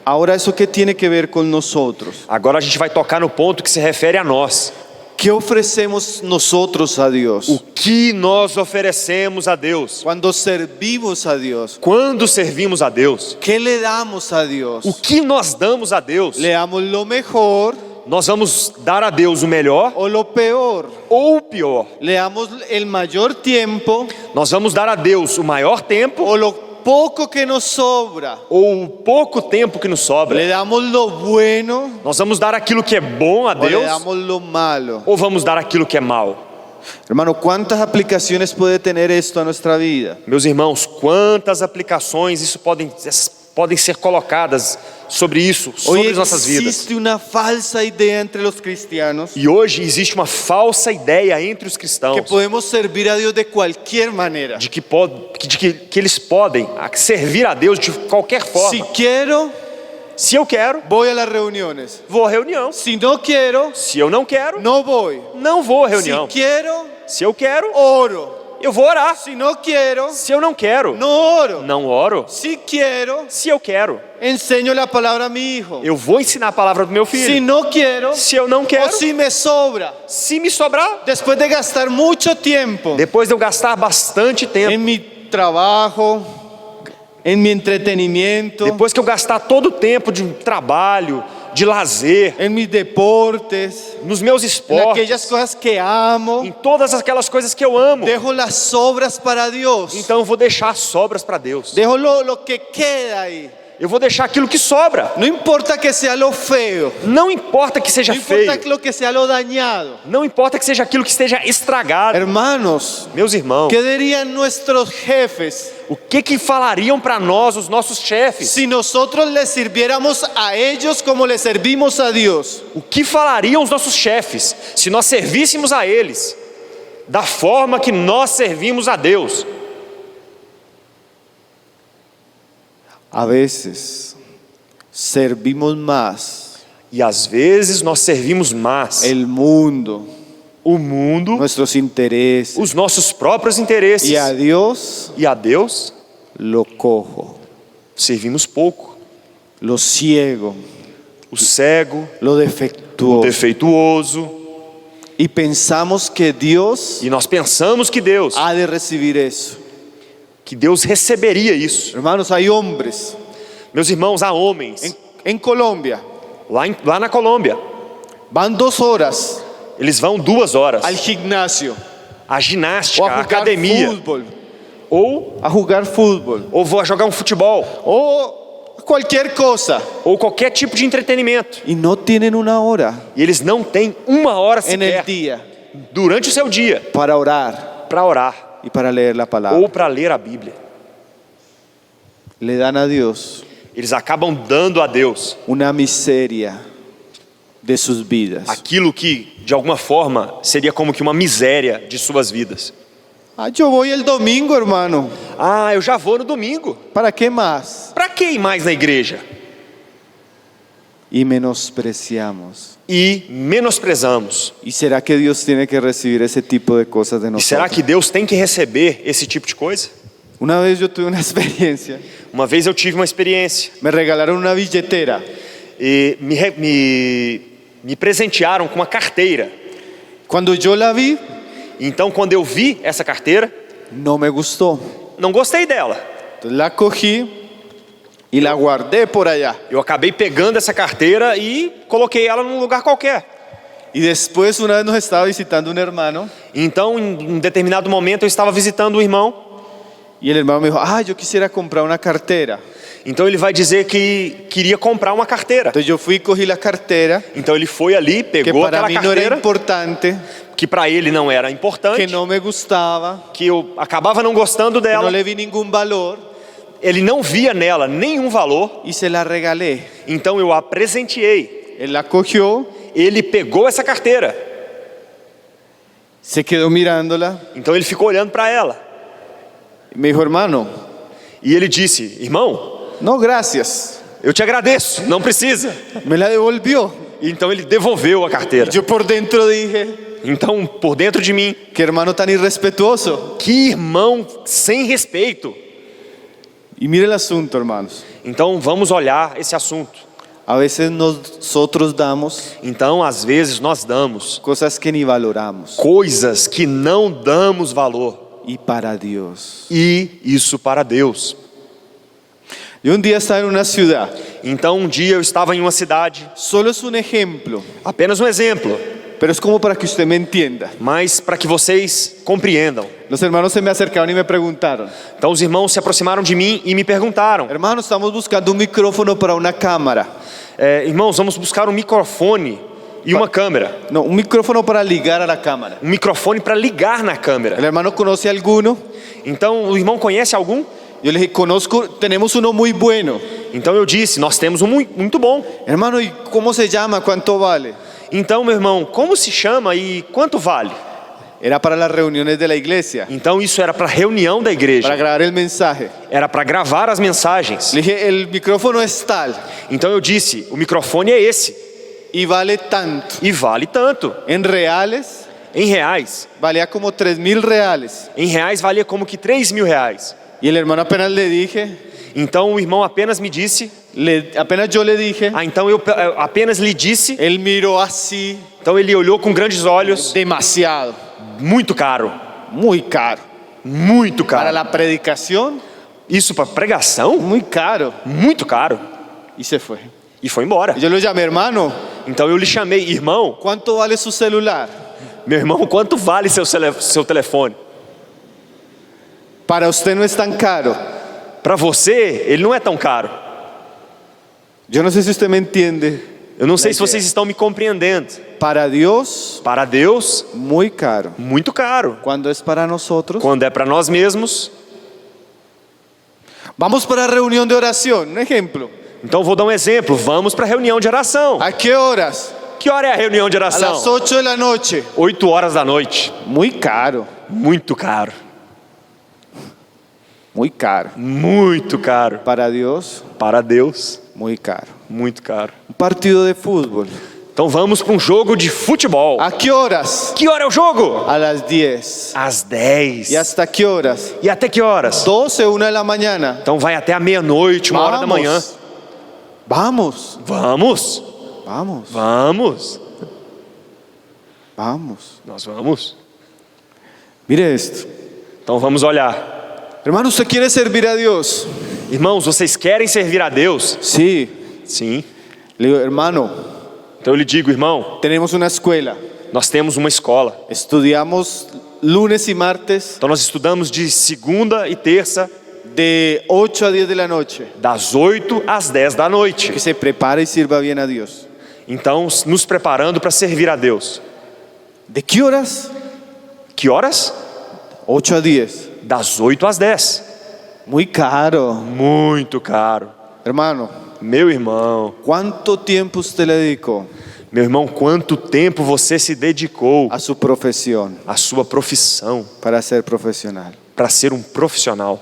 Speaker 2: ahora eso qué tiene que ver con nosotros.
Speaker 1: agora a gente vai tocar no ponto que se refere a nós.
Speaker 2: ¿Qué ofrecemos nosotros a Dios?
Speaker 1: O que nós oferecemos a Deus?
Speaker 2: Cuando servimos a Dios,
Speaker 1: Quando servimos a Deus?
Speaker 2: ¿qué le damos a Dios?
Speaker 1: O que nós damos a Deus?
Speaker 2: ¿Le damos lo mejor
Speaker 1: Nós vamos dar a Deus o melhor
Speaker 2: o lo peor?
Speaker 1: ou o pior?
Speaker 2: ¿Le damos el mayor tiempo
Speaker 1: Nós vamos dar a Deus o maior tempo
Speaker 2: o lo poco que nos sobra?
Speaker 1: ou o pouco tempo que nos sobra?
Speaker 2: ¿Le damos lo bueno
Speaker 1: Nós vamos dar aquilo que é bom a
Speaker 2: o le
Speaker 1: Deus
Speaker 2: damos lo malo?
Speaker 1: ou vamos dar aquilo que é mal?
Speaker 2: Hermano, ¿cuántas aplicaciones puede tener esto a nuestra vida?
Speaker 1: Meus irmãos, quantas aplicações isso podem ser colocadas sobre isso, sobre
Speaker 2: Hoy
Speaker 1: as nossas vidas.
Speaker 2: existe una falsa idea entre los cristianos
Speaker 1: E hoje existe uma falsa ideia entre os
Speaker 2: que
Speaker 1: cristãos
Speaker 2: podemos servir a Dios de cualquier manera.
Speaker 1: de que eles podem servir a Deus de qualquer forma.
Speaker 2: Si quiero,
Speaker 1: Se eu quero,
Speaker 2: voy a las reuniones.
Speaker 1: vou à reunião.
Speaker 2: Si no quiero,
Speaker 1: Se eu não quero,
Speaker 2: no voy.
Speaker 1: não vou à
Speaker 2: Si
Speaker 1: reunião.
Speaker 2: quiero,
Speaker 1: Se eu quero,
Speaker 2: oro.
Speaker 1: eu vou orar.
Speaker 2: Si no quiero,
Speaker 1: Se eu não quero,
Speaker 2: no oro.
Speaker 1: não oro.
Speaker 2: Si quiero,
Speaker 1: Se eu quero,
Speaker 2: enseño la palabra a mi hijo.
Speaker 1: eu vou ensinar a palavra do meu
Speaker 2: Si
Speaker 1: filho.
Speaker 2: no quiero,
Speaker 1: Se eu não quero,
Speaker 2: o si me sobra,
Speaker 1: se me sobrar,
Speaker 2: después de gastar mucho tiempo
Speaker 1: depois de eu gastar bastante tempo,
Speaker 2: en mi trabajo, en mi entretenimiento,
Speaker 1: depois que eu gastar todo o tempo de trabalho, de lazer,
Speaker 2: en mis deportes,
Speaker 1: nos meus
Speaker 2: en
Speaker 1: esportes,
Speaker 2: aquellas cosas que amo,
Speaker 1: em todas aquelas coisas que eu amo,
Speaker 2: dejo las sobras para Dios.
Speaker 1: então eu vou deixar as sobras para Deus.
Speaker 2: Dejo lo que queda ahí.
Speaker 1: eu vou deixar aquilo que sobra.
Speaker 2: No importa que sea lo feo,
Speaker 1: Não importa que seja
Speaker 2: no importa
Speaker 1: feio,
Speaker 2: que lo que sea lo dañado.
Speaker 1: não importa que seja aquilo que esteja estragado.
Speaker 2: Hermanos,
Speaker 1: Meus irmãos,
Speaker 2: ¿qué dirían nuestros jefes
Speaker 1: o que falariam para nós os nossos chefes?
Speaker 2: si nosotros les sirviéramos a ellos como les servimos a Dios?
Speaker 1: O que falariam os nossos chefes se nós servíssemos a eles da forma que nós servimos a Deus?
Speaker 2: A veces servimos más
Speaker 1: E às vezes nós servimos mais
Speaker 2: el mundo,
Speaker 1: o mundo,
Speaker 2: nuestros intereses,
Speaker 1: os nossos próprios interesses,
Speaker 2: y a Dios
Speaker 1: e a Deus
Speaker 2: lo cojo,
Speaker 1: servimos pouco.
Speaker 2: lo ciego,
Speaker 1: O cego,
Speaker 2: lo
Speaker 1: o
Speaker 2: defectuoso.
Speaker 1: defeituoso,
Speaker 2: Y pensamos que Dios
Speaker 1: e nós pensamos que Deus
Speaker 2: recibir eso.
Speaker 1: receberia isso.
Speaker 2: Hermanos, hay hombres
Speaker 1: Meus irmãos, há homens
Speaker 2: en Colombia,
Speaker 1: lá na Colômbia,
Speaker 2: van 2 horas
Speaker 1: eles vão 2 horas
Speaker 2: al gimnasio
Speaker 1: à
Speaker 2: o
Speaker 1: ginástica,
Speaker 2: a
Speaker 1: à
Speaker 2: jugar
Speaker 1: academia,
Speaker 2: fútbol,
Speaker 1: ou vão jogar um futebol,
Speaker 2: o cualquier cosa,
Speaker 1: ou qualquer tipo de entretenimento.
Speaker 2: y no tienen una hora
Speaker 1: E eles não têm 1 hora
Speaker 2: en el
Speaker 1: sequer
Speaker 2: día
Speaker 1: durante o seu dia
Speaker 2: para orar
Speaker 1: para orar
Speaker 2: y para leer la palabra.
Speaker 1: ou para ler a Bíblia.
Speaker 2: Le dan a Dios
Speaker 1: Eles acabam dando a Deus
Speaker 2: una miseria de sus vidas.
Speaker 1: aquilo que, de alguma forma, seria como que uma miséria de suas vidas.
Speaker 2: Yo voy el domingo, hermano.
Speaker 1: Ah, eu já vou no domingo.
Speaker 2: ¿Para qué más?
Speaker 1: Para que ir mais na igreja?
Speaker 2: Y menospreciamos.
Speaker 1: E menosprezamos.
Speaker 2: ¿Y será que Dios tiene que recibir ese tipo de cosas de
Speaker 1: E
Speaker 2: nosotros?
Speaker 1: será que Deus tem que receber esse tipo de coisa?
Speaker 2: Una vez yo tuve una experiencia.
Speaker 1: Uma vez eu tive uma experiência
Speaker 2: Me regalaron una billetera.
Speaker 1: e me presentearam com uma carteira.
Speaker 2: Cuando yo la vi,
Speaker 1: Então, quando eu vi essa carteira,
Speaker 2: no me gustó.
Speaker 1: não gostei dela.
Speaker 2: Entonces la cogí y la guardé por allá.
Speaker 1: Eu acabei pegando essa carteira e coloquei ela num lugar qualquer.
Speaker 2: Y después una vez nos estaba visitando un hermano
Speaker 1: Então, em um determinado momento, eu estava visitando um irmão.
Speaker 2: y el hermano me dijo, yo quisiera comprar una cartera.
Speaker 1: Então, ele vai dizer que queria comprar uma carteira.
Speaker 2: Entonces yo fui y cogí la cartera,
Speaker 1: Então, ele foi ali,
Speaker 2: que
Speaker 1: pegou
Speaker 2: para
Speaker 1: aquela
Speaker 2: mí no era
Speaker 1: carteira,
Speaker 2: importante,
Speaker 1: que para ele não era importante,
Speaker 2: que no me gustaba,
Speaker 1: que eu acabava não gostando
Speaker 2: que no
Speaker 1: dela.
Speaker 2: le vi ningún valor,
Speaker 1: Ele não via nela nenhum valor.
Speaker 2: y se la regalé.
Speaker 1: Então, eu a presenteei.
Speaker 2: Él la cogió,
Speaker 1: Ele pegou essa carteira.
Speaker 2: se quedó mirándola
Speaker 1: Então, ele ficou olhando para ela.
Speaker 2: y me dijo, hermano,
Speaker 1: E ele disse: irmão,
Speaker 2: no gracias.
Speaker 1: eu te agradeço, não precisa.
Speaker 2: Me la devolvió.
Speaker 1: Então, ele devolveu a carteira.
Speaker 2: Yo por dentro dije,
Speaker 1: Então, por dentro de mim,
Speaker 2: qué hermano tan irrespetuoso.
Speaker 1: que irmão sem respeito.
Speaker 2: Y mire el asunto, hermanos.
Speaker 1: Então, vamos olhar esse assunto.
Speaker 2: A veces nosotros damos
Speaker 1: Então, às vezes, nós damos
Speaker 2: cosas que ni valoramos.
Speaker 1: coisas que não damos valor.
Speaker 2: Y para Dios.
Speaker 1: E isso para Deus.
Speaker 2: Yo un día estaba en una ciudad.
Speaker 1: Então, um dia eu estava em uma cidade,
Speaker 2: Solo es un ejemplo,
Speaker 1: apenas um exemplo,
Speaker 2: pero es como para que usted me entienda.
Speaker 1: mas para que vocês compreendam.
Speaker 2: Los hermanos se me acercaron y me preguntaron,
Speaker 1: Então, os irmãos se aproximaram de mim e me perguntaram:
Speaker 2: hermano, estamos buscando un micrófono para una cámara.
Speaker 1: irmãos, vamos buscar um microfone e uma câmera.
Speaker 2: No, un micrófono para ligar a la cámara.
Speaker 1: Um microfone para ligar na
Speaker 2: El
Speaker 1: câmera.
Speaker 2: hermano conoce alguno.
Speaker 1: Então, o irmão conhece algum?
Speaker 2: Yo le dije, conozco, tenemos uno muy bueno.
Speaker 1: Então, eu disse: nós temos um muito bom.
Speaker 2: Hermano, ¿y cómo se llama? ¿Cuánto vale?
Speaker 1: Então, meu irmão, como se chama e quanto vale?
Speaker 2: Era para las reuniones de la iglesia,
Speaker 1: Então, isso era para reunião da igreja.
Speaker 2: para grabar el mensaje.
Speaker 1: Era para gravar as mensagens.
Speaker 2: Le dije, el micrófono es tal
Speaker 1: Então, eu disse: o microfone é esse
Speaker 2: y vale tanto.
Speaker 1: e vale tanto.
Speaker 2: En reales,
Speaker 1: Em reais.
Speaker 2: valía como 3.000 reales.
Speaker 1: Em reais valia como que 3.000 reais.
Speaker 2: Y el hermano apenas le dije,
Speaker 1: Então, o irmão apenas me disse.
Speaker 2: apenas yo le dije,
Speaker 1: Então, eu apenas lhe disse.
Speaker 2: él miró así,
Speaker 1: Então, ele olhou com grandes olhos.
Speaker 2: demasiado,
Speaker 1: Muito caro.
Speaker 2: muy caro.
Speaker 1: Muito
Speaker 2: Para
Speaker 1: caro.
Speaker 2: la predicación,
Speaker 1: Isso para pregação?
Speaker 2: muy caro.
Speaker 1: Muito caro.
Speaker 2: Y se fue.
Speaker 1: E foi embora.
Speaker 2: Y yo lo llamé, hermano,
Speaker 1: Então, eu lhe chamei: irmão,
Speaker 2: ¿cuánto vale su celular?
Speaker 1: meu irmão, quanto vale seu telefone?
Speaker 2: Para usted no es tan caro.
Speaker 1: Para você, ele não é tão caro.
Speaker 2: Yo no sé si usted me entiende.
Speaker 1: Eu não sei se vocês estão me compreendendo.
Speaker 2: Para Dios,
Speaker 1: Para Deus,
Speaker 2: muy caro.
Speaker 1: muito caro.
Speaker 2: Cuando es para nosotros,
Speaker 1: Quando é para nós mesmos,
Speaker 2: vamos para reunión de oración, un ejemplo.
Speaker 1: então vou dar um exemplo. Vamos para a reunião de oração.
Speaker 2: ¿A qué horas?
Speaker 1: Que hora é a reunião de
Speaker 2: A las
Speaker 1: oração?
Speaker 2: 8 de la noche.
Speaker 1: 8 horas da noite.
Speaker 2: Muy caro,
Speaker 1: Muito caro.
Speaker 2: muy caro.
Speaker 1: Muito caro.
Speaker 2: Para Dios,
Speaker 1: Para Deus,
Speaker 2: muy caro.
Speaker 1: muito caro.
Speaker 2: Un partido de fútbol.
Speaker 1: Então vamos para um jogo de futebol.
Speaker 2: ¿A qué horas?
Speaker 1: Que hora é o jogo?
Speaker 2: A las 10.
Speaker 1: Às 10.
Speaker 2: ¿Y hasta qué horas?
Speaker 1: E até que horas?
Speaker 2: 12, 1 de la mañana.
Speaker 1: Então vai até a meia-noite, 1 hora da manhã.
Speaker 2: Vamos,
Speaker 1: Vamos,
Speaker 2: vamos,
Speaker 1: vamos.
Speaker 2: vamos.
Speaker 1: Nós vamos.
Speaker 2: Mire esto.
Speaker 1: Então vamos olhar.
Speaker 2: Hermano, ¿usted quiere servir a Dios?
Speaker 1: Irmãos, vocês querem servir a Deus?
Speaker 2: Sí.
Speaker 1: Sim.
Speaker 2: Le digo, hermano,
Speaker 1: Então eu lhe digo, irmão,
Speaker 2: tenemos una escuela.
Speaker 1: nós temos uma escola.
Speaker 2: Estudiamos lunes y martes
Speaker 1: Então nós estudamos de segunda e terça,
Speaker 2: de 8 a 10 de la noche.
Speaker 1: das 8 às 10 da noite.
Speaker 2: Que se prepare y sirva bien a Dios.
Speaker 1: Então, nos preparando para servir a Deus.
Speaker 2: ¿De qué horas?
Speaker 1: Que horas?
Speaker 2: 8 a 10.
Speaker 1: Das 8 às 10.
Speaker 2: Muy caro.
Speaker 1: Muito caro.
Speaker 2: Hermano,
Speaker 1: Meu irmão,
Speaker 2: ¿cuánto tiempo usted le dedicó
Speaker 1: meu irmão, quanto tempo você se dedicou
Speaker 2: a su profesión
Speaker 1: à sua profissão
Speaker 2: para ser profesional?
Speaker 1: para ser um profissional?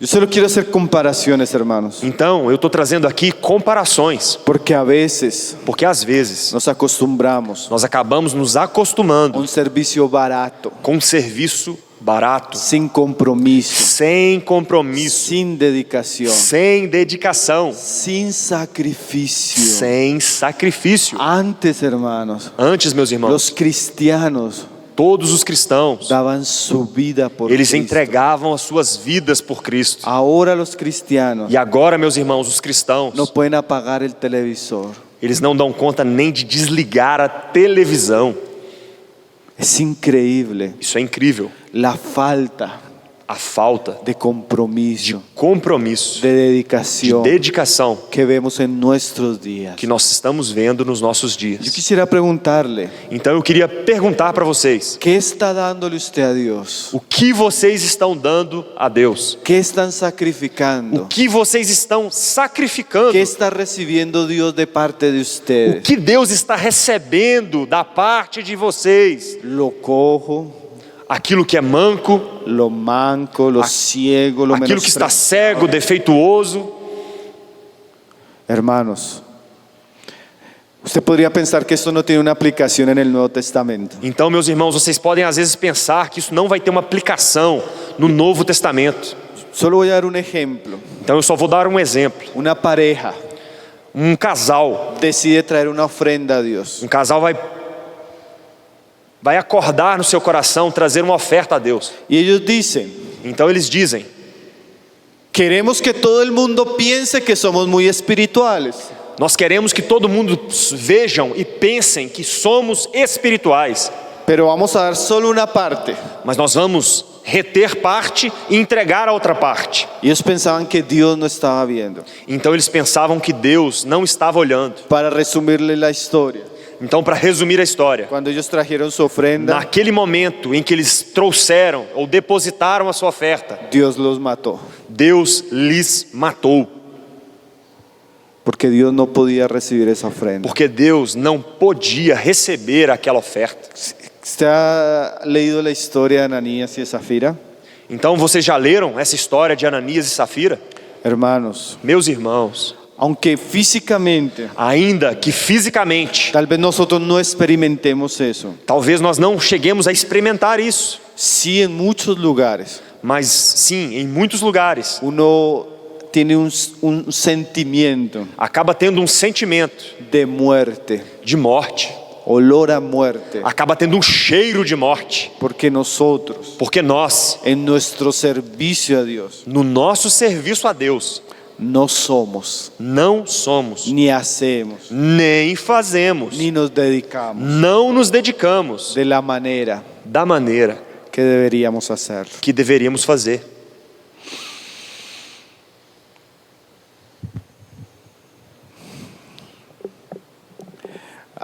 Speaker 2: Yo solo quiero hacer comparaciones, hermanos,
Speaker 1: Então, eu estou trazendo aqui comparações,
Speaker 2: porque a veces
Speaker 1: porque às vezes
Speaker 2: nos acostumbramos
Speaker 1: nós acabamos nos
Speaker 2: a
Speaker 1: acostumando
Speaker 2: un servicio barato,
Speaker 1: com um serviço barato,
Speaker 2: sin compromiso,
Speaker 1: sem compromisso,
Speaker 2: sin dedicación,
Speaker 1: sem dedicação,
Speaker 2: sin sacrificio.
Speaker 1: sem sacrifício.
Speaker 2: Antes, hermanos,
Speaker 1: Antes, meus irmãos,
Speaker 2: los cristianos
Speaker 1: todos os cristãos,
Speaker 2: daban su vida por
Speaker 1: eles
Speaker 2: Cristo.
Speaker 1: entregavam as suas vidas por Cristo.
Speaker 2: Ahora los cristianos
Speaker 1: E agora, meus irmãos, os cristãos,
Speaker 2: no pueden apagar el televisor.
Speaker 1: eles não dão conta nem de desligar a televisão.
Speaker 2: Es increíble
Speaker 1: Isso é incrível.
Speaker 2: la falta
Speaker 1: A falta
Speaker 2: de compromiso,
Speaker 1: compromisso,
Speaker 2: de
Speaker 1: de
Speaker 2: dedicación
Speaker 1: dedicação
Speaker 2: que vemos en nuestros días.
Speaker 1: que nós estamos vendo nos nossos
Speaker 2: Yo
Speaker 1: dias.
Speaker 2: quisiera preguntarle,
Speaker 1: Então eu queria perguntar para vocês,
Speaker 2: ¿qué está dándole usted a Dios?
Speaker 1: o que vocês estão dando a Deus?
Speaker 2: ¿Qué están sacrificando?
Speaker 1: O que vocês estão sacrificando?
Speaker 2: ¿Qué está recibiendo Dios de parte de
Speaker 1: O
Speaker 2: ustedes?
Speaker 1: que Deus está recebendo da parte de vocês?
Speaker 2: Lo cojo,
Speaker 1: Aquilo que é manco,
Speaker 2: lo manco, lo ciego, lo
Speaker 1: aquilo que está
Speaker 2: menospreciado.
Speaker 1: cego, defeituoso.
Speaker 2: Hermanos, usted podría pensar que esto no tiene una aplicación en el Nuevo Testamento.
Speaker 1: Então, meus irmãos, vocês podem às vezes pensar que isso não vai ter uma aplicação no Novo Testamento.
Speaker 2: Solo voy a dar un ejemplo.
Speaker 1: Então eu só vou dar um exemplo.
Speaker 2: Una pareja
Speaker 1: Um casal
Speaker 2: decide traer una ofrenda a Dios.
Speaker 1: Um casal vai acordar no seu coração, trazer uma oferta a Deus.
Speaker 2: Y ellos dicen,
Speaker 1: Então eles dizem:
Speaker 2: queremos que todo el mundo piense que somos muy espirituales.
Speaker 1: nós queremos que todo mundo vejam e pensem que somos espirituais,
Speaker 2: Pero vamos a dar solo una parte.
Speaker 1: mas nós vamos reter parte e entregar a outra parte.
Speaker 2: Y ellos pensaban que Dios no estaba viendo.
Speaker 1: Então eles pensavam que Deus não estava olhando.
Speaker 2: Para resumirle la historia,
Speaker 1: Então, para resumir a história,
Speaker 2: cuando ellos trajeron su ofrenda,
Speaker 1: naquele momento em que eles trouxeram ou depositaram a sua oferta,
Speaker 2: Dios los mató.
Speaker 1: Deus lhes matou,
Speaker 2: Porque Dios no podía recibir esa ofrenda.
Speaker 1: porque Deus não podia receber aquela oferta.
Speaker 2: ¿Usted ha leído la historia de Ananías y de Zafira?
Speaker 1: Então, vocês já leram essa história de Ananias e Safira?
Speaker 2: Hermanos,
Speaker 1: Meus irmãos,
Speaker 2: aunque físicamente
Speaker 1: ainda que fisicamente,
Speaker 2: tal vez nosotros no experimentemos eso,
Speaker 1: talvez nós não cheguemos a experimentar isso,
Speaker 2: sí en muchos lugares
Speaker 1: mas sim, em muitos lugares,
Speaker 2: uno tiene un sentimiento
Speaker 1: acaba tendo um sentimento
Speaker 2: de muerte,
Speaker 1: de morte,
Speaker 2: olor a muerte,
Speaker 1: acaba tendo um cheiro de morte,
Speaker 2: porque nosotros
Speaker 1: porque nós,
Speaker 2: en nuestro servicio a Dios
Speaker 1: no nosso serviço a Deus,
Speaker 2: no somos,
Speaker 1: não somos,
Speaker 2: ni hacemos,
Speaker 1: nem fazemos,
Speaker 2: ni nos dedicamos
Speaker 1: não nos dedicamos
Speaker 2: de la manera
Speaker 1: da maneira
Speaker 2: que deberíamos hacerlo.
Speaker 1: que deveríamos fazer.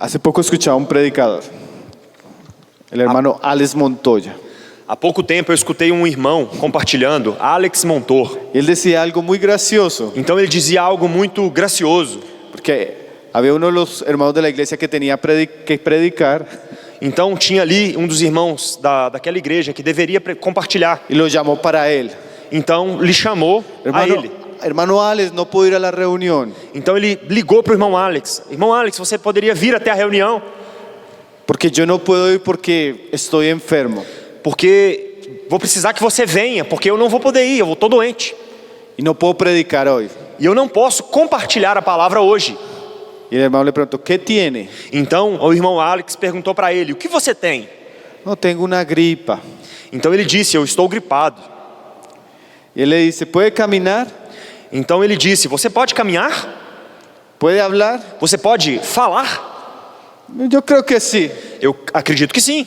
Speaker 2: Hace poco escuchaba un predicador, el hermano Alex Montoya.
Speaker 1: Há pouco tempo eu escutei um irmão compartilhando, Alex Montor.
Speaker 2: Y él decía algo muy gracioso,
Speaker 1: Então ele dizia algo muito gracioso.
Speaker 2: porque había uno de los hermanos de la iglesia que tenía que predicar
Speaker 1: Então tinha ali um dos irmãos daquela igreja que deveria compartilhar.
Speaker 2: y lo llamó para él.
Speaker 1: Então lhe chamou a ele.
Speaker 2: Hermano Alex, no puedo ir a la reunión
Speaker 1: Então ele ligou para o irmão Alex. Irmão Alex, você poderia vir até a reunião?
Speaker 2: porque yo no puedo ir porque estoy enfermo
Speaker 1: Porque vou precisar que você venha, porque eu não vou poder ir, eu estou doente.
Speaker 2: y no puedo predicar hoy.
Speaker 1: E eu não posso compartilhar a palavra hoje.
Speaker 2: Y el hermano le preguntó, ¿qué tiene?
Speaker 1: Então o irmão Alex perguntou para ele, o que você tem?
Speaker 2: No, tengo una gripa.
Speaker 1: Então ele disse, eu estou gripado.
Speaker 2: Y él le dice, ¿puede caminar?
Speaker 1: Então ele disse, você pode caminhar?
Speaker 2: ¿Puede hablar?
Speaker 1: Você pode falar?
Speaker 2: Yo creo que sí.
Speaker 1: Eu acredito que sim.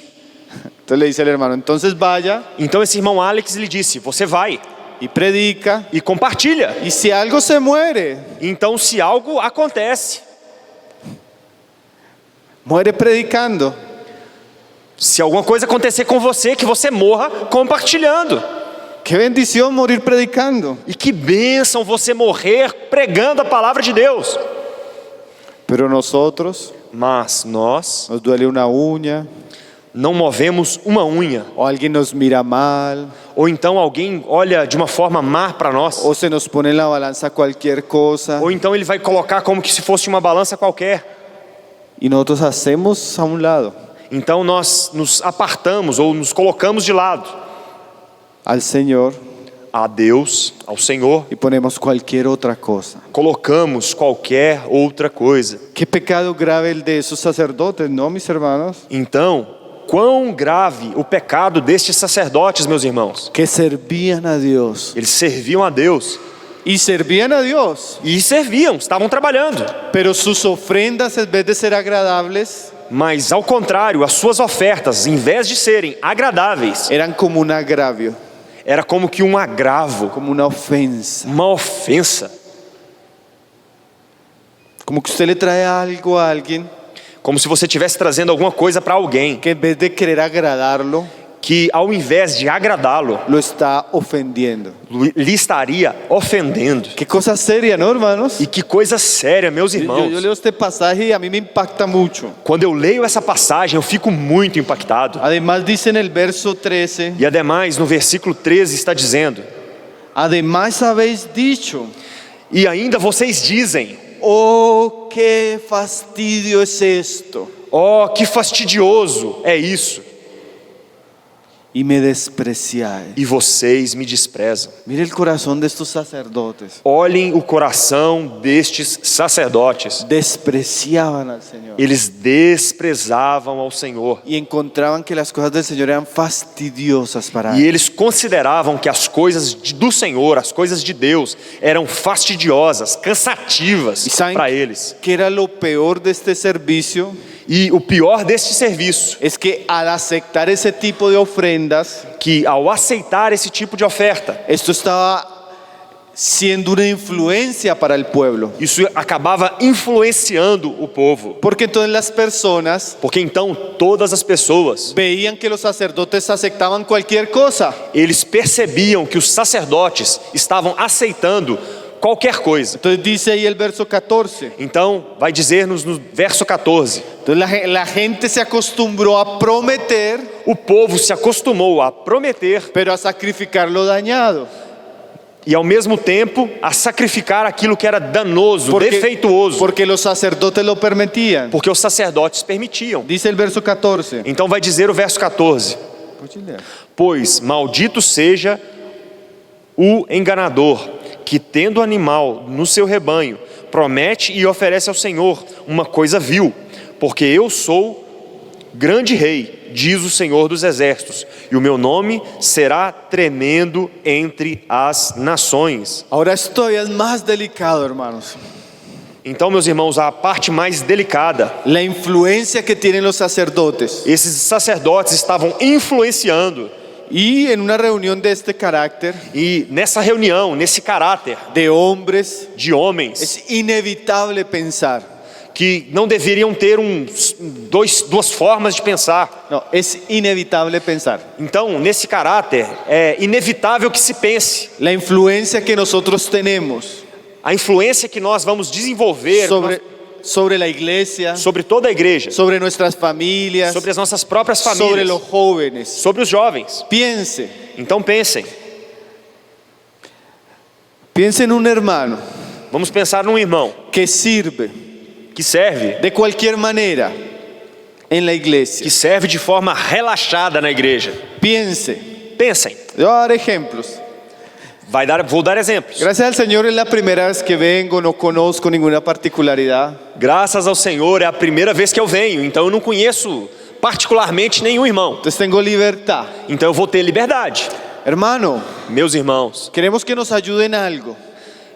Speaker 2: Entonces le dice el hermano, entonces vaya
Speaker 1: Então esse irmão Alex lhe disse, você vai
Speaker 2: y predica.
Speaker 1: e compartilha.
Speaker 2: Y si algo se muere,
Speaker 1: Então se algo acontece,
Speaker 2: muere predicando.
Speaker 1: se alguma coisa acontecer com você, que você morra compartilhando.
Speaker 2: Qué bendición morir predicando.
Speaker 1: E que bênção você morrer pregando a palavra de Deus.
Speaker 2: Pero nosotros
Speaker 1: Mas nós
Speaker 2: nos duele una uña,
Speaker 1: não movemos uma unha.
Speaker 2: o alguien nos mira mal,
Speaker 1: Ou então alguém olha de uma forma má para nós.
Speaker 2: o se nos pone en la balanza cualquier cosa
Speaker 1: Ou então ele vai colocar como que se fosse uma balança qualquer.
Speaker 2: y nosotros hacemos a un lado
Speaker 1: Então nós nos apartamos ou nos colocamos de lado
Speaker 2: al Señor
Speaker 1: a Deus, ao Senhor.
Speaker 2: y ponemos cualquier otra cosa.
Speaker 1: Colocamos qualquer outra coisa.
Speaker 2: Qué pecado grave el de esos sacerdotes, ¿no, mis hermanos?
Speaker 1: Então, quão grave o pecado destes sacerdotes, meus irmãos.
Speaker 2: Que servían a Dios.
Speaker 1: Eles serviam a Deus.
Speaker 2: Y servían a Dios,
Speaker 1: E serviam, estavam trabalhando.
Speaker 2: pero sus ofrendas en vez de ser agradables,
Speaker 1: Mas ao contrário, as suas ofertas, em vez de serem agradáveis,
Speaker 2: eran como un agravio,
Speaker 1: era como que um agravo,
Speaker 2: como una ofensa.
Speaker 1: uma ofensa.
Speaker 2: Como que usted le trae algo a alguien
Speaker 1: Como se você estivesse trazendo alguma coisa para alguém
Speaker 2: que en vez de querer agradarlo,
Speaker 1: que ao invés de agradá-lo,
Speaker 2: lo está ofendiendo.
Speaker 1: lhe estaria ofendendo.
Speaker 2: Qué cosa seria, ¿no, hermanos?
Speaker 1: E que coisa séria, meus
Speaker 2: Yo
Speaker 1: irmãos.
Speaker 2: leo este pasaje y a mí me impacta mucho.
Speaker 1: Quando eu leio essa passagem, eu fico muito impactado.
Speaker 2: Además dice en el verso 13,
Speaker 1: E ademais, no versículo 13 está dizendo:
Speaker 2: además habéis dicho,
Speaker 1: e ainda vocês dizem,
Speaker 2: oh, qué fastidio es esto,
Speaker 1: ó, que fastidioso é isso,
Speaker 2: y me despreciáis.
Speaker 1: e vocês me desprezam.
Speaker 2: Mire el corazón de estos sacerdotes.
Speaker 1: Olhem o coração destes sacerdotes.
Speaker 2: Despreciaban al Señor
Speaker 1: Eles desprezavam ao Senhor.
Speaker 2: y encontraban que las cosas del Señor eran fastidiosas para
Speaker 1: E
Speaker 2: él.
Speaker 1: eles consideravam que as coisas do Senhor, as coisas de Deus, eram fastidiosas, cansativas
Speaker 2: ¿Y saben
Speaker 1: para eles.
Speaker 2: qué era lo peor de este servicio?
Speaker 1: E o pior deste serviço,
Speaker 2: Es que al aceptar ese tipo de ofrendas,
Speaker 1: que ao aceitar esse tipo de oferta,
Speaker 2: esto estaba siendo una influencia para el pueblo.
Speaker 1: isso acabava influenciando o povo.
Speaker 2: Porque entonces las personas
Speaker 1: Porque então todas as pessoas,
Speaker 2: veían que los sacerdotes aceptaban cualquier cosa.
Speaker 1: eles percebiam que os sacerdotes estavam aceitando qualquer coisa.
Speaker 2: Entonces dice ahí el verso 14.
Speaker 1: Então, vai dizer-nos no verso 14:
Speaker 2: Entonces la gente se acostumbró a prometer,
Speaker 1: o povo se acostumou a prometer
Speaker 2: pero a sacrificar lo dañado.
Speaker 1: e ao mesmo tempo a sacrificar aquilo que era danoso, defeituoso,
Speaker 2: Porque los sacerdotes lo permitían.
Speaker 1: porque os sacerdotes permitiam.
Speaker 2: Dice el verso 14.
Speaker 1: Então vai dizer o verso 14: pois maldito seja o enganador, que tendo animal no seu rebanho, promete e oferece ao Senhor uma coisa vil, porque eu sou grande rei, diz o Senhor dos exércitos, e o meu nome será tremendo entre as nações.
Speaker 2: Ahora esto es más delicado, hermanos.
Speaker 1: Então, meus irmãos, a parte mais delicada,
Speaker 2: La influencia que tienen los sacerdotes.
Speaker 1: esses sacerdotes estavam influenciando,
Speaker 2: Y en una reunión de este carácter,
Speaker 1: e nessa reunião, nesse caráter
Speaker 2: de hombres,
Speaker 1: de homens,
Speaker 2: es inevitable pensar
Speaker 1: que não deveriam ter duas formas de pensar.
Speaker 2: No, es inevitable pensar.
Speaker 1: Então, nesse caráter, é inevitável que se pense.
Speaker 2: La influencia que nosotros tenemos
Speaker 1: A influência que nós vamos desenvolver
Speaker 2: sobre la iglesia,
Speaker 1: sobre toda a igreja,
Speaker 2: sobre nuestras familias,
Speaker 1: sobre as nossas próprias
Speaker 2: sobre
Speaker 1: famílias,
Speaker 2: los jóvenes.
Speaker 1: sobre os jovens.
Speaker 2: Piense
Speaker 1: Então pensem,
Speaker 2: en un hermano
Speaker 1: vamos pensar num irmão
Speaker 2: que sirve
Speaker 1: que serve
Speaker 2: de cualquier manera en la iglesia.
Speaker 1: que serve de forma relaxada na igreja.
Speaker 2: Piense,
Speaker 1: Pensem,
Speaker 2: yo voy a dar ejemplos.
Speaker 1: vou dar exemplos.
Speaker 2: Gracias al Señor es la primera vez que vengo, no conozco ninguna particularidad.
Speaker 1: Graças ao Senhor, é a primeira vez que eu venho, então eu não conheço particularmente nenhum irmão.
Speaker 2: Entonces tengo libertad.
Speaker 1: Então eu vou ter liberdade.
Speaker 2: Hermano,
Speaker 1: Meus irmãos,
Speaker 2: queremos que nos ayuden en algo.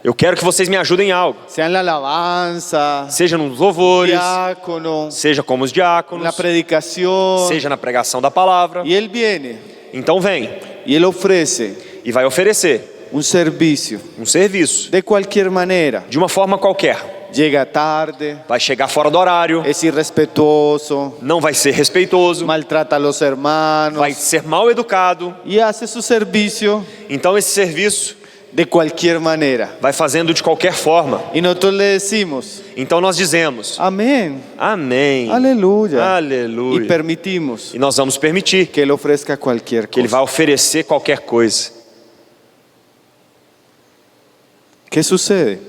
Speaker 1: eu quero que vocês me ajudem em algo.
Speaker 2: Sea en la alabanza,
Speaker 1: Seja nos louvores,
Speaker 2: diácono,
Speaker 1: seja como os
Speaker 2: en
Speaker 1: diáconos,
Speaker 2: la predicación.
Speaker 1: seja na pregação da palavra.
Speaker 2: Y Él viene
Speaker 1: Então vem
Speaker 2: y Él ofrece
Speaker 1: e vai oferecer
Speaker 2: un servicio
Speaker 1: um serviço
Speaker 2: de cualquier manera.
Speaker 1: de uma forma qualquer.
Speaker 2: Llega tarde,
Speaker 1: Vai chegar fora do horário,
Speaker 2: es irrespetuoso,
Speaker 1: não vai ser respeitoso,
Speaker 2: maltrata a los hermanos
Speaker 1: vai ser mal educado.
Speaker 2: y hace su servicio
Speaker 1: Então esse serviço
Speaker 2: de cualquier manera.
Speaker 1: vai fazendo de qualquer forma.
Speaker 2: Y nosotros le decimos,
Speaker 1: Então nós dizemos,
Speaker 2: amén,
Speaker 1: amém,
Speaker 2: aleluya. Y
Speaker 1: aleluia.
Speaker 2: permitimos
Speaker 1: E nós vamos permitir
Speaker 2: que Él ofrezca cualquier
Speaker 1: que Ele vai
Speaker 2: cosa.
Speaker 1: oferecer qualquer coisa.
Speaker 2: ¿Qué sucede?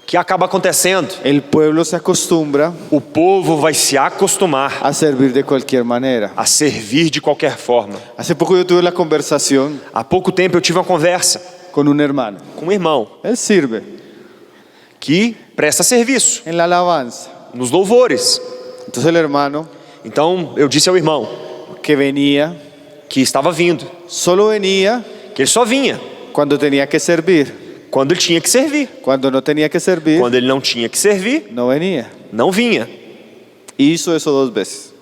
Speaker 1: O que acaba acontecendo?
Speaker 2: El pueblo se acostumbra
Speaker 1: O povo vai se acostumar
Speaker 2: a servir de cualquier manera.
Speaker 1: a servir de qualquer forma.
Speaker 2: Hace poco yo tuve la conversación
Speaker 1: Há pouco tempo eu tive uma conversa
Speaker 2: con un hermano.
Speaker 1: com um irmão
Speaker 2: Él sirve
Speaker 1: que presta serviço
Speaker 2: en la alabanza.
Speaker 1: nos louvores.
Speaker 2: Entonces el hermano
Speaker 1: Então eu disse ao irmão
Speaker 2: que venía,
Speaker 1: que estava vindo,
Speaker 2: solo venía
Speaker 1: que ele só vinha
Speaker 2: cuando tenía que servir.
Speaker 1: quando ele tinha que servir.
Speaker 2: Cuando no tenía que servir,
Speaker 1: Quando ele não tinha que servir,
Speaker 2: no venía.
Speaker 1: não vinha.
Speaker 2: Y hizo eso 2 veces.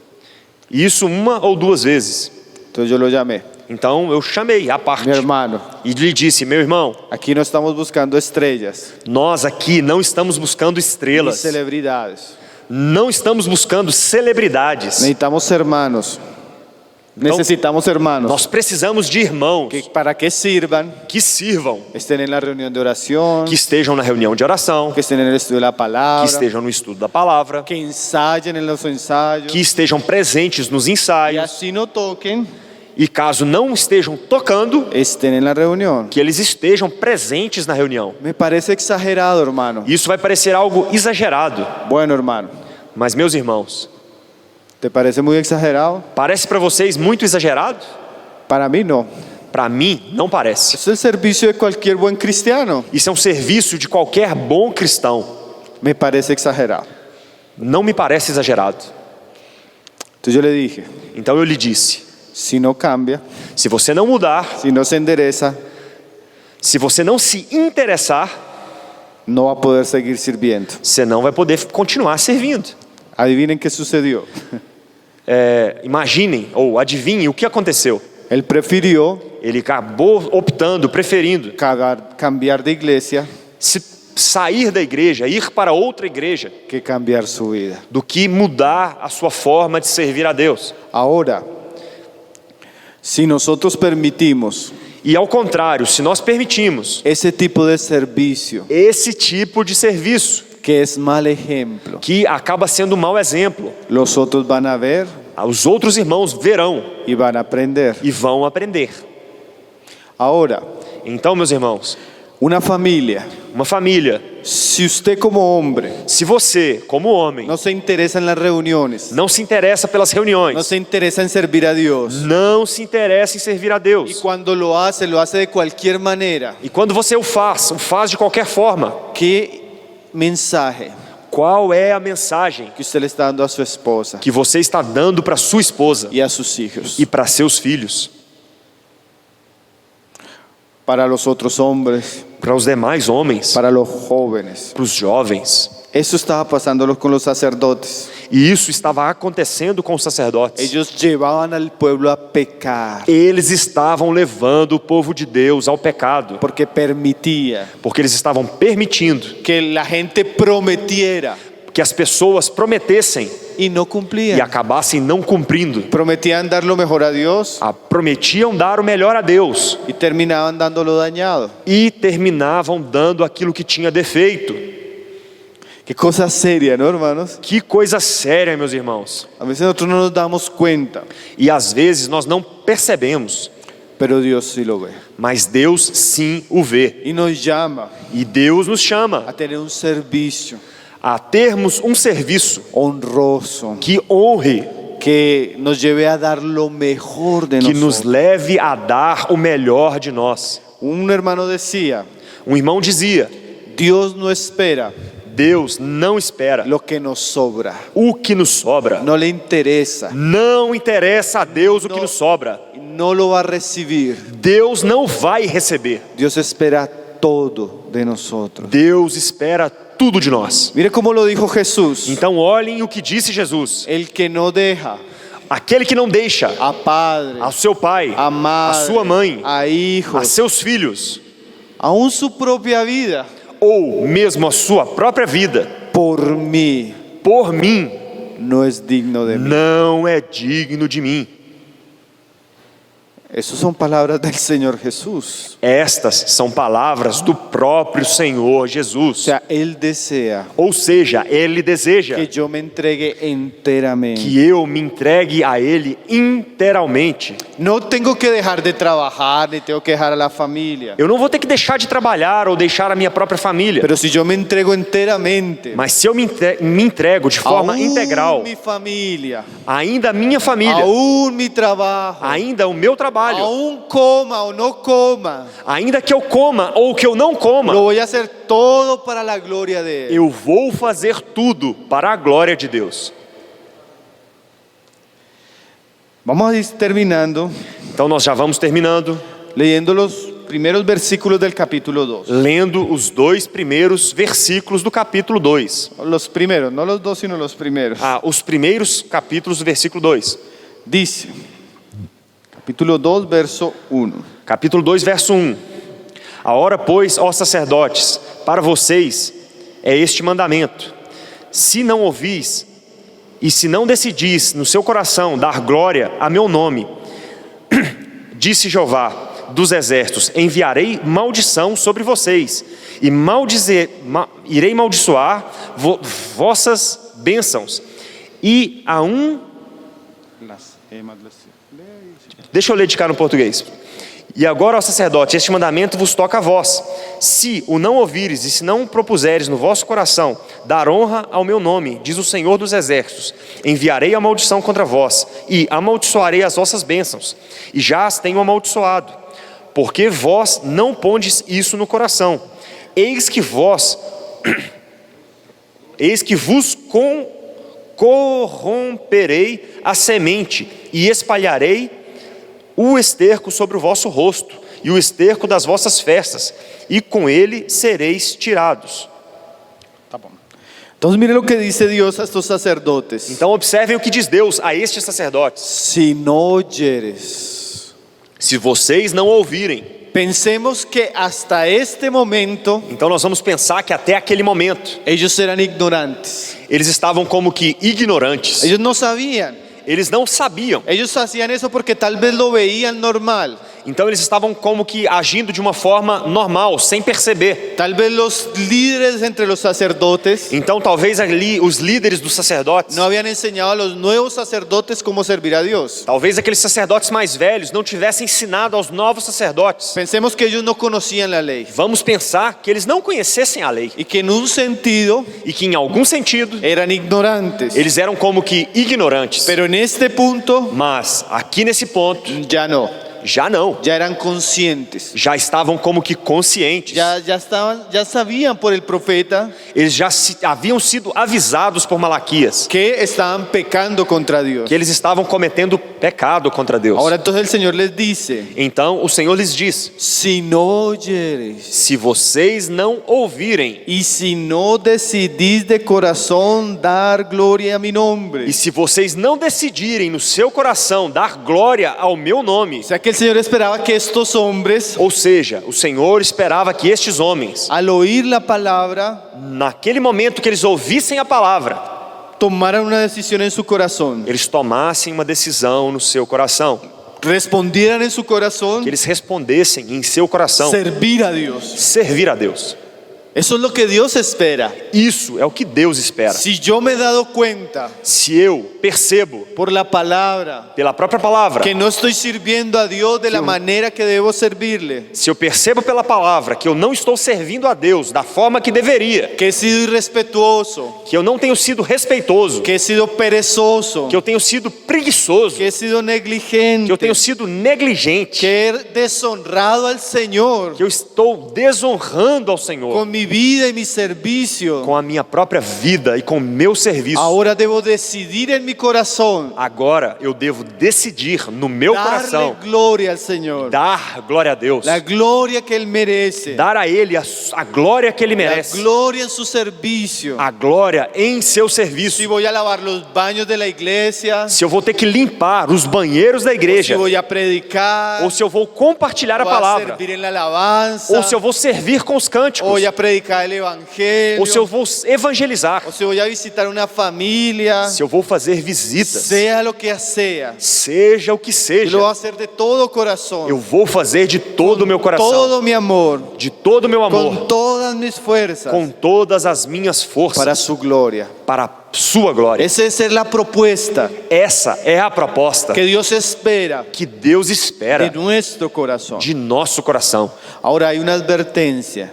Speaker 1: Isso uma ou duas vezes.
Speaker 2: Entonces yo lo llamé.
Speaker 1: Então eu chamei à parte
Speaker 2: Mi hermano,
Speaker 1: e lhe disse: meu irmão,
Speaker 2: aquí no estamos buscando estrellas
Speaker 1: nós aqui não estamos buscando
Speaker 2: ni
Speaker 1: estrelas,
Speaker 2: celebridades.
Speaker 1: não estamos buscando celebridades.
Speaker 2: Necesitamos hermanos. Necesitamos hermanos
Speaker 1: Nós precisamos de irmãos
Speaker 2: que para que sirvan,
Speaker 1: que sirvam,
Speaker 2: estén en la reunión de oración,
Speaker 1: que estejam na reunião de oração,
Speaker 2: que estén en el estudio de la
Speaker 1: que
Speaker 2: palabra,
Speaker 1: estejam no estudo da palavra,
Speaker 2: que ensayen en los ensayos
Speaker 1: que estejam presentes nos
Speaker 2: y
Speaker 1: ensaios
Speaker 2: así no toquen,
Speaker 1: e caso não estejam tocando,
Speaker 2: estén en la reunión.
Speaker 1: que eles estejam presentes na reunião.
Speaker 2: Me parece exagerado, hermano.
Speaker 1: Isso vai parecer algo exagerado,
Speaker 2: Bueno, hermano,
Speaker 1: mas meus irmãos,
Speaker 2: ¿te parece muy exagerado?
Speaker 1: parece para vocês muito exagerado?
Speaker 2: Para mí no.
Speaker 1: Para mim, não parece.
Speaker 2: Es el servicio de cualquier buen cristiano.
Speaker 1: Isso é um serviço de qualquer bom cristão.
Speaker 2: Me parece exagerado.
Speaker 1: Não me parece exagerado.
Speaker 2: Entonces yo le dije,
Speaker 1: Então eu lhe disse:
Speaker 2: si no cambia,
Speaker 1: se você não mudar,
Speaker 2: si no se endereza,
Speaker 1: se você não se interessar,
Speaker 2: no va a poder seguir sirviendo.
Speaker 1: você não vai poder continuar servindo.
Speaker 2: Adivinen qué sucedió.
Speaker 1: Imaginem ou adivinhem o que aconteceu.
Speaker 2: Él prefirió
Speaker 1: Ele acabou optando, preferindo
Speaker 2: cambiar de iglesia
Speaker 1: se sair da igreja, ir para outra igreja,
Speaker 2: que cambiar su vida.
Speaker 1: do que mudar a sua forma de servir a Deus.
Speaker 2: Ahora, si nosotros permitimos
Speaker 1: E ao contrário, se nós permitimos
Speaker 2: ese tipo de servicio
Speaker 1: esse tipo de serviço,
Speaker 2: que es mal ejemplo,
Speaker 1: que acaba sendo um mau exemplo,
Speaker 2: los otros van a ver
Speaker 1: os outros irmãos verão
Speaker 2: y van a aprender.
Speaker 1: e vão aprender.
Speaker 2: Ahora,
Speaker 1: Então, meus irmãos,
Speaker 2: una familia,
Speaker 1: uma família,
Speaker 2: si usted como hombre
Speaker 1: se você, como homem,
Speaker 2: no se interesa en las reuniones,
Speaker 1: não se interessa pelas
Speaker 2: no
Speaker 1: reuniões,
Speaker 2: se interesa en servir a Dios,
Speaker 1: não se interessa em servir a
Speaker 2: y
Speaker 1: Deus,
Speaker 2: cuando lo hace de cualquier manera,
Speaker 1: e quando você o faz de qualquer forma,
Speaker 2: ¿qué mensaje
Speaker 1: qual é a mensagem
Speaker 2: que usted le está dando a su esposa
Speaker 1: que você está dando para sua esposa
Speaker 2: y a sus hijos?
Speaker 1: e para seus filhos,
Speaker 2: Para los otros hombres,
Speaker 1: para os demais homens,
Speaker 2: para los jóvenes.
Speaker 1: para os jovens?
Speaker 2: Eso estaba pasando con los sacerdotes.
Speaker 1: E isso estava acontecendo com os sacerdotes.
Speaker 2: Ellos llevaban al pueblo a pecar
Speaker 1: Eles estavam levando o povo de Deus ao pecado,
Speaker 2: porque permitía
Speaker 1: porque eles estavam permitindo
Speaker 2: que la gente prometiera
Speaker 1: que as pessoas prometessem
Speaker 2: y no
Speaker 1: e
Speaker 2: cumplían.
Speaker 1: acabassem não cumprindo.
Speaker 2: Prometían dar lo mejor a Dios
Speaker 1: Prometiam dar o melhor a Deus
Speaker 2: y terminaban dándolo dañado.
Speaker 1: e terminavam dando aquilo que tinha defeito.
Speaker 2: Qué cosa seria, ¿no, hermanos?
Speaker 1: Que coisa séria, meus irmãos.
Speaker 2: A veces nosotros no nos damos cuenta,
Speaker 1: E às vezes nós não percebemos,
Speaker 2: pero Dios sí lo ve.
Speaker 1: mas Deus sim o vê.
Speaker 2: Y nos llama
Speaker 1: E Deus nos chama
Speaker 2: a tener un servicio
Speaker 1: a termos um serviço
Speaker 2: honroso
Speaker 1: que honre,
Speaker 2: que nos lleve a dar lo mejor de
Speaker 1: que nos
Speaker 2: nosotros.
Speaker 1: leve a dar o melhor de nós.
Speaker 2: Un hermano decía,
Speaker 1: Um irmão dizia:
Speaker 2: Dios no espera
Speaker 1: Deus não espera
Speaker 2: lo que nos sobra.
Speaker 1: o que nos sobra.
Speaker 2: No le interesa.
Speaker 1: Não interessa a Deus o que nos sobra.
Speaker 2: No lo va a recibir.
Speaker 1: Deus não vai receber.
Speaker 2: Dios espera todo de nosotros.
Speaker 1: Deus espera tudo de nós.
Speaker 2: Mire cómo lo dijo Jesús.
Speaker 1: Então olhem o que disse Jesus.
Speaker 2: El que no deja
Speaker 1: Aquele que não deixa
Speaker 2: a padre,
Speaker 1: ao seu pai,
Speaker 2: a
Speaker 1: a
Speaker 2: madre,
Speaker 1: sua mãe,
Speaker 2: a
Speaker 1: a
Speaker 2: hijos,
Speaker 1: seus filhos,
Speaker 2: aún su propia vida,
Speaker 1: ou mesmo a sua própria vida,
Speaker 2: por mí,
Speaker 1: por mim,
Speaker 2: no es digno de mí.
Speaker 1: não é digno de mim.
Speaker 2: Esas son palabras del Señor Jesús.
Speaker 1: Estas são palavras do próprio Senhor
Speaker 2: O
Speaker 1: Jesus.
Speaker 2: sea, Él desea
Speaker 1: Ou seja, Ele deseja
Speaker 2: que yo me entregue enteramente.
Speaker 1: que eu me entregue a Ele inteiramente.
Speaker 2: No tengo que dejar de trabajar, ni tengo que dejar a la familia.
Speaker 1: Eu não vou ter que deixar de trabalhar ou deixar a minha própria família.
Speaker 2: Pero si yo me entrego enteramente,
Speaker 1: Mas se eu me entrego de forma
Speaker 2: aún
Speaker 1: integral,
Speaker 2: mi familia,
Speaker 1: ainda a minha família,
Speaker 2: aún mi trabajo,
Speaker 1: ainda o meu trabalho,
Speaker 2: aún coma o no coma,
Speaker 1: ainda que eu coma ou que eu não
Speaker 2: lo
Speaker 1: coma,
Speaker 2: voy a hacer todo para la gloria de Él.
Speaker 1: eu vou fazer tudo para a glória de Deus.
Speaker 2: Vamos a ir terminando
Speaker 1: Então nós já vamos terminando,
Speaker 2: leyendo los primeros versículos del capítulo 2.
Speaker 1: lendo os 2 primeiros versículos do capítulo 2.
Speaker 2: Los primeros, no los dos, sino los primeros.
Speaker 1: Os primeiros capítulos do versículo 2.
Speaker 2: Dice, capítulo 2, verso 1.
Speaker 1: Capítulo 2, verso 1. Agora, pois, ó sacerdotes, para vocês é este mandamento: se não ouvis e se não decidis no seu coração dar glória a meu nome, disse Jeová dos exércitos, enviarei maldição sobre vocês e irei amaldiçoar vossas bênçãos. E a Deixa eu ler de cá no português. E agora, ó sacerdote, este mandamento vos toca a vós: se o não ouvires e se não propuseres no vosso coração dar honra ao meu nome, diz o Senhor dos exércitos, enviarei a maldição contra vós e amaldiçoarei as vossas bênçãos, e já as tenho amaldiçoado, porque vós não pondes isso no coração. Eis que vos corromperei a semente e espalharei o esterco sobre o vosso rosto e o esterco das vossas festas, e com ele sereis tirados.
Speaker 2: Tá bom. Entonces mire lo que dice Dios a estos sacerdotes.
Speaker 1: Então observem o que diz Deus a estes sacerdotes:
Speaker 2: Si no oyeres.
Speaker 1: se vocês não ouvirem.
Speaker 2: Pensemos que hasta este momento
Speaker 1: Então nós vamos pensar que até aquele momento
Speaker 2: ellos eran ignorantes.
Speaker 1: eles estavam como que ignorantes.
Speaker 2: Ellos no sabían.
Speaker 1: Eles não sabiam.
Speaker 2: Ellos hacían eso porque tal vez lo veían normal.
Speaker 1: Então eles estavam como que agindo de uma forma normal, sem perceber.
Speaker 2: Tal vez los líderes entre los sacerdotes
Speaker 1: Então talvez ali os líderes dos sacerdotes,
Speaker 2: no habían enseñado a los nuevos sacerdotes cómo servir a Dios.
Speaker 1: talvez aqueles sacerdotes mais velhos não tivessem ensinado aos novos sacerdotes.
Speaker 2: Pensemos que ellos no conocían la ley
Speaker 1: Vamos pensar que eles não conhecessem a lei
Speaker 2: y que en un sentido
Speaker 1: e que em algum sentido
Speaker 2: eran ignorantes.
Speaker 1: eles eram como que ignorantes.
Speaker 2: Pero en este punto
Speaker 1: Mas aqui nesse ponto,
Speaker 2: ya no.
Speaker 1: já não.
Speaker 2: Ya eran conscientes.
Speaker 1: Já estavam como que conscientes.
Speaker 2: Ya sabían por el profeta
Speaker 1: Eles já haviam sido avisados por Malaquias
Speaker 2: que estaban pecando contra Dios.
Speaker 1: que eles estavam cometendo pecado contra Deus.
Speaker 2: Ahora entonces el Señor les dice:
Speaker 1: Então o Senhor lhes diz:
Speaker 2: si no oyeres
Speaker 1: se vocês não ouvirem
Speaker 2: y si no decidís de corazón dar gloria a mi nombre.
Speaker 1: e se vocês não decidirem no seu coração dar glória ao meu nome,
Speaker 2: O sea que el Señor esperaba que estos hombres,
Speaker 1: Ou seja, o Senhor esperava que estes homens,
Speaker 2: al oír la palabra,
Speaker 1: naquele momento que eles ouvissem a palavra,
Speaker 2: tomaran una decisión en su corazón,
Speaker 1: eles tomassem uma decisão no seu coração,
Speaker 2: respondieran en su corazón,
Speaker 1: que eles respondessem em seu coração,
Speaker 2: servir a Dios.
Speaker 1: servir a Deus.
Speaker 2: Eso es lo que Dios espera.
Speaker 1: Isso é o que Deus espera.
Speaker 2: Si yo me he dado cuenta
Speaker 1: Se eu percebo
Speaker 2: por la palabra
Speaker 1: pela própria palavra,
Speaker 2: que no estoy sirviendo a Dios de la manera que debo servirle,
Speaker 1: se eu percebo pela palavra que eu não estou servindo a Deus da forma que deveria,
Speaker 2: que he sido irrespetuoso,
Speaker 1: que eu não tenho sido respeitoso,
Speaker 2: que he sido perezoso,
Speaker 1: que eu tenho sido preguiçoso,
Speaker 2: que he sido negligente,
Speaker 1: que eu tenho sido negligente,
Speaker 2: que he deshonrado al Señor
Speaker 1: que eu estou desonrando ao Senhor
Speaker 2: con mi vida y mi servicio.
Speaker 1: com a minha própria vida e com o meu serviço.
Speaker 2: Ahora debo decidir en mi corazón
Speaker 1: Agora eu devo decidir no meu
Speaker 2: darle
Speaker 1: coração
Speaker 2: gloria al Señor,
Speaker 1: dar glória a Deus,
Speaker 2: la gloria que Él merece,
Speaker 1: dar a Ele a glória que Ele
Speaker 2: la
Speaker 1: merece,
Speaker 2: gloria en su servicio.
Speaker 1: a glória em seu serviço.
Speaker 2: Si voy a lavar los baños de la iglesia,
Speaker 1: Se eu vou ter que limpar os banheiros da
Speaker 2: si
Speaker 1: igreja,
Speaker 2: voy a predicar,
Speaker 1: ou se eu vou compartilhar a
Speaker 2: voy a
Speaker 1: palavra,
Speaker 2: servir en la alabanza,
Speaker 1: ou se eu vou servir com os cânticos,
Speaker 2: o voy a predicar el evangelio,
Speaker 1: ou se eu vou evangelizar,
Speaker 2: o si voy a visitar una familia,
Speaker 1: se eu vou fazer visitas,
Speaker 2: sea lo que sea,
Speaker 1: seja o que
Speaker 2: y
Speaker 1: seja,
Speaker 2: lo voy a hacer de todo corazón,
Speaker 1: eu vou fazer de todo o meu coração,
Speaker 2: todo mi amor,
Speaker 1: de todo o meu amor,
Speaker 2: con todas mis fuerzas,
Speaker 1: com todas as minhas forças,
Speaker 2: para su gloria.
Speaker 1: para a sua glória.
Speaker 2: Esa es la propuesta
Speaker 1: Essa é a proposta
Speaker 2: que Dios espera
Speaker 1: que Deus
Speaker 2: de
Speaker 1: espera
Speaker 2: nuestro corazón.
Speaker 1: de nosso coração.
Speaker 2: Ahora hay una advertencia.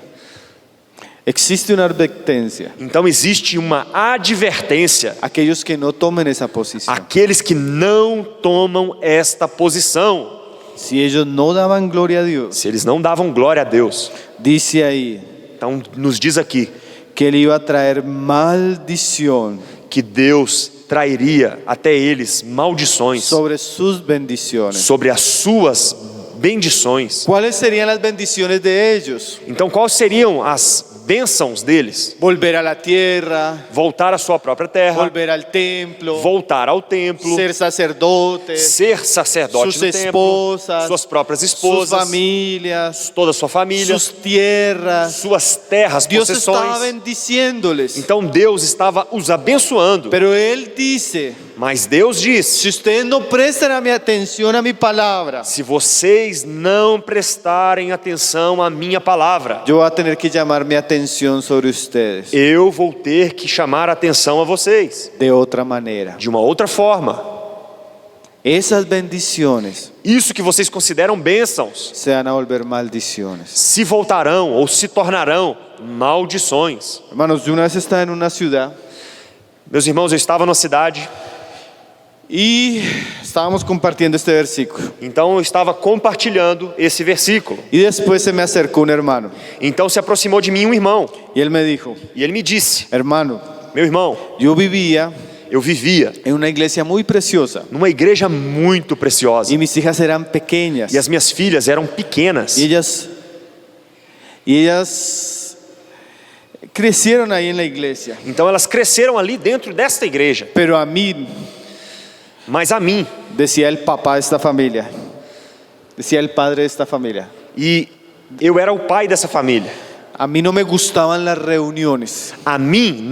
Speaker 2: Existe una advertencia.
Speaker 1: Então existe uma advertência
Speaker 2: Aquellos que no tomen esa posición.
Speaker 1: àqueles que não tomam esta posição.
Speaker 2: Si ellos no daban gloria a Dios,
Speaker 1: Se eles não davam glória a Deus,
Speaker 2: dice ahí
Speaker 1: então nos diz aqui
Speaker 2: que Él iba a traer maldición
Speaker 1: que Deus trairia até eles maldições
Speaker 2: sobre sus bendiciones.
Speaker 1: sobre as suas bendições.
Speaker 2: ¿Cuáles serían las bendiciones de ellos?
Speaker 1: Então quais seriam as bênçãos deles?
Speaker 2: Volver a la tierra,
Speaker 1: Voltar à sua própria terra,
Speaker 2: volver al templo,
Speaker 1: voltar ao templo,
Speaker 2: ser sacerdote,
Speaker 1: ser sacerdote
Speaker 2: sus
Speaker 1: no templo,
Speaker 2: esposas,
Speaker 1: suas próprias
Speaker 2: sus
Speaker 1: esposas,
Speaker 2: familias,
Speaker 1: toda a sua família,
Speaker 2: sus tierras.
Speaker 1: suas terras,
Speaker 2: Dios estaba
Speaker 1: possessões.
Speaker 2: bendiciéndoles.
Speaker 1: Então Deus estava os abençoando.
Speaker 2: Pero Él dice,
Speaker 1: Mas Deus disse:
Speaker 2: si ustedes no prestan a mi atención a mi palabra,
Speaker 1: se vocês não prestarem atenção à minha palavra,
Speaker 2: yo voy a tener que llamar mi atención sobre ustedes
Speaker 1: eu vou ter que chamar a atenção a vocês
Speaker 2: de otra manera.
Speaker 1: de uma outra forma.
Speaker 2: Esas bendiciones
Speaker 1: Isso que vocês consideram bênçãos
Speaker 2: se van a volver maldiciones.
Speaker 1: se voltarão ou se tornarão maldições.
Speaker 2: Hermanos, yo una vez estaba en una ciudad
Speaker 1: Meus irmãos, eu estava numa cidade,
Speaker 2: y estábamos compartiendo este versículo.
Speaker 1: então eu estava compartilhando esse versículo.
Speaker 2: Y después se me acercó un hermano
Speaker 1: Então se aproximou de mim um irmão
Speaker 2: y él me dijo,
Speaker 1: e ele me disse:
Speaker 2: hermano,
Speaker 1: meu irmão,
Speaker 2: yo vivía
Speaker 1: eu vivia
Speaker 2: en una iglesia muy preciosa
Speaker 1: numa igreja muito preciosa
Speaker 2: y mis hijas eran pequeñas
Speaker 1: e as minhas filhas eram pequenas.
Speaker 2: y ellas crecieron ahí en la iglesia.
Speaker 1: Então elas cresceram ali dentro desta igreja.
Speaker 2: Pero a mí,
Speaker 1: Mas a mim,
Speaker 2: decía el papá de esta familia, decía el padre de esta familia,
Speaker 1: e eu era o pai dessa família,
Speaker 2: a mí no me gustaban las reuniones.
Speaker 1: a mim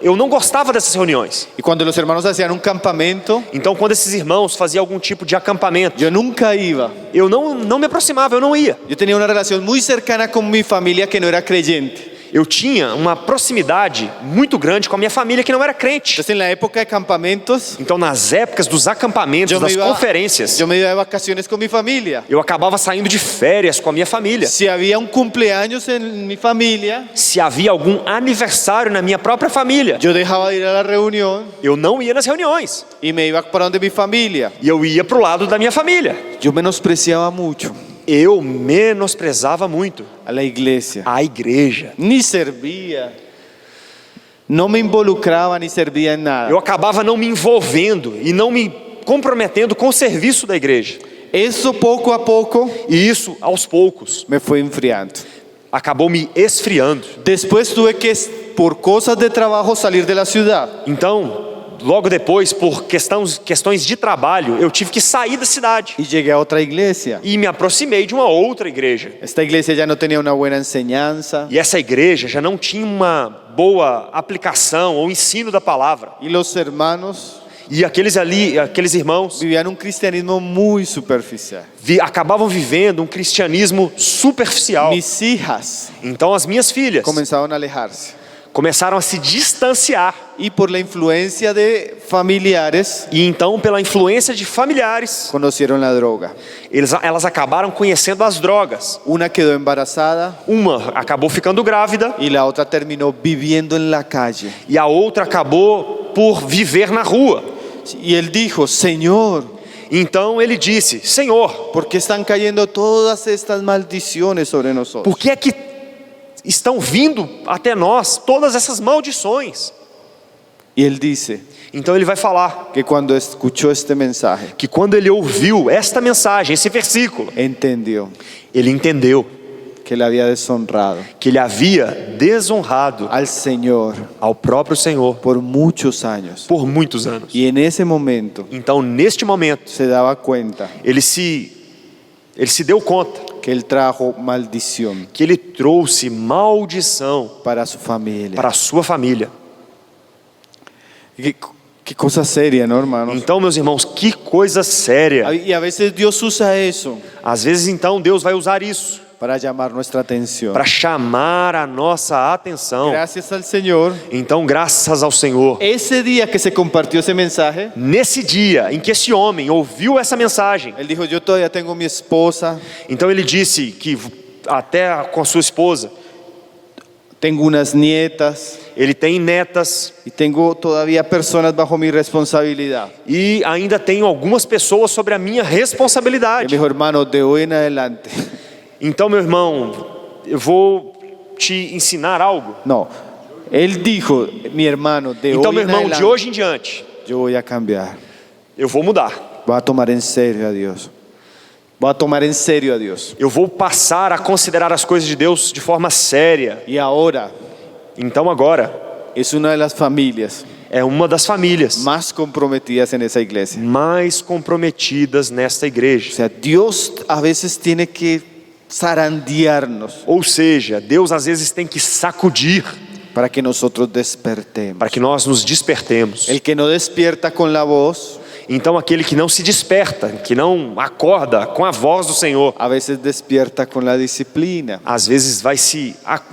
Speaker 1: eu não gostava dessas reuniões.
Speaker 2: Y cuando los hermanos hacían un campamento,
Speaker 1: Então quando esses irmãos faziam algum tipo de acampamento,
Speaker 2: yo nunca iba.
Speaker 1: eu não me aproximava, eu não ia.
Speaker 2: Yo tenía una relación muy cercana con mi familia que no era creyente.
Speaker 1: Eu tinha uma proximidade muito grande com a minha família que não era crente.
Speaker 2: Entonces en la época de campamentos,
Speaker 1: Então nas épocas dos acampamentos, das conferências,
Speaker 2: yo me iba de vacaciones con mi familia.
Speaker 1: eu acabava saindo de férias com a minha família.
Speaker 2: Si había un cumpleaños en mi familia,
Speaker 1: Se havia algum aniversário na minha própria família,
Speaker 2: yo dejaba de ir a la reunión
Speaker 1: eu não ia nas reuniões.
Speaker 2: y me iba para donde mi familia.
Speaker 1: E eu ia para o lado da minha família.
Speaker 2: Yo menospreciaba mucho
Speaker 1: Eu menosprezava muito
Speaker 2: a la iglesia.
Speaker 1: a igreja.
Speaker 2: Ni servía, no me involucraba ni servía en nada.
Speaker 1: Eu acabava não me envolvendo e não me comprometendo com o serviço da igreja.
Speaker 2: Eso poco a poco
Speaker 1: E isso, aos poucos,
Speaker 2: me fue enfriando.
Speaker 1: acabou me esfriando.
Speaker 2: Después tuve que, por cosas de trabajo, salir de la ciudad.
Speaker 1: Então, logo depois, por questões de trabalho, eu tive que sair da cidade
Speaker 2: y llegué a otra iglesia.
Speaker 1: e me aproximei de uma outra igreja.
Speaker 2: Esta iglesia ya no tenía una buena enseñanza
Speaker 1: E essa igreja já não tinha uma boa aplicação ou ensino da palavra.
Speaker 2: y los hermanos
Speaker 1: E aqueles irmãos,
Speaker 2: vivían un cristianismo muy superficial.
Speaker 1: acabavam vivendo um cristianismo superficial.
Speaker 2: Mis hijas
Speaker 1: Então as minhas filhas
Speaker 2: comenzaron a alejarse
Speaker 1: começaram a se distanciar.
Speaker 2: y por la influencia de familiares
Speaker 1: E então, pela influência de familiares,
Speaker 2: conocieron la droga.
Speaker 1: elas acabaram conhecendo as drogas.
Speaker 2: Una quedó embarazada
Speaker 1: Uma acabou ficando grávida
Speaker 2: y la otra terminó viviendo en la calle.
Speaker 1: e a outra acabou por viver na rua.
Speaker 2: Y él dijo, Señor,
Speaker 1: Então ele disse: Senhor,
Speaker 2: ¿por qué están cayendo todas estas maldiciones sobre nosotros?
Speaker 1: por que é que estão vindo até nós todas essas maldições?
Speaker 2: Y él dice
Speaker 1: Então ele vai falar
Speaker 2: que cuando escuchó este mensaje,
Speaker 1: que quando ele ouviu esta mensagem, esse versículo,
Speaker 2: entendió
Speaker 1: ele entendeu
Speaker 2: que le había deshonrado
Speaker 1: que ele havia desonrado
Speaker 2: al Señor
Speaker 1: ao próprio Senhor
Speaker 2: por muchos años.
Speaker 1: por muitos anos.
Speaker 2: Y en ese momento
Speaker 1: Então, neste momento,
Speaker 2: se daba cuenta
Speaker 1: ele se deu conta
Speaker 2: que él trajo maldición
Speaker 1: que ele trouxe maldição
Speaker 2: para su familia.
Speaker 1: para a sua família.
Speaker 2: Qué cosa seria, ¿no, hermanos?
Speaker 1: Então, meus irmãos, que coisa séria.
Speaker 2: Y a veces Dios usa eso
Speaker 1: Às vezes, então, Deus vai usar isso
Speaker 2: para llamar nuestra atención.
Speaker 1: para chamar a nossa atenção.
Speaker 2: Gracias al Señor.
Speaker 1: Então, graças ao Senhor,
Speaker 2: Ese día que se compartió ese mensaje,
Speaker 1: nesse dia em que esse homem ouviu essa mensagem,
Speaker 2: él dijo, yo todavía tengo mi esposa,
Speaker 1: então ele disse que até com a sua esposa,
Speaker 2: tengo unas nietas
Speaker 1: ele tem netas
Speaker 2: y tengo todavía personas bajo mi responsabilidad.
Speaker 1: e ainda tem algumas pessoas sobre a minha
Speaker 2: Y me
Speaker 1: responsabilidade.
Speaker 2: dijo, hermano, de hoy en adelante,
Speaker 1: Então, meu irmão, eu vou te ensinar algo.
Speaker 2: no, él dijo, mi hermano, de
Speaker 1: Então,
Speaker 2: hoy
Speaker 1: meu
Speaker 2: en
Speaker 1: irmão, de
Speaker 2: adelante,
Speaker 1: hoje em diante,
Speaker 2: yo voy a cambiar.
Speaker 1: eu vou mudar.
Speaker 2: Voy a tomar en serio a Dios. Voy a tomar en serio a Dios.
Speaker 1: Eu vou passar a considerar as coisas de Deus de forma séria.
Speaker 2: Y ahora
Speaker 1: Então, agora,
Speaker 2: es una de las familias
Speaker 1: é uma das famílias
Speaker 2: más comprometidas en esa iglesia.
Speaker 1: mais comprometidas nesta
Speaker 2: O
Speaker 1: igreja.
Speaker 2: sea, Dios a veces tiene que zarandearnos
Speaker 1: Ou seja, Deus às vezes tem que sacudir
Speaker 2: para que nosotros despertemos.
Speaker 1: para que nós nos despertemos.
Speaker 2: El que no despierta con la voz,
Speaker 1: Então, aquele que não se desperta, que não acorda com a voz do Senhor,
Speaker 2: a veces despierta con la disciplina.
Speaker 1: às vezes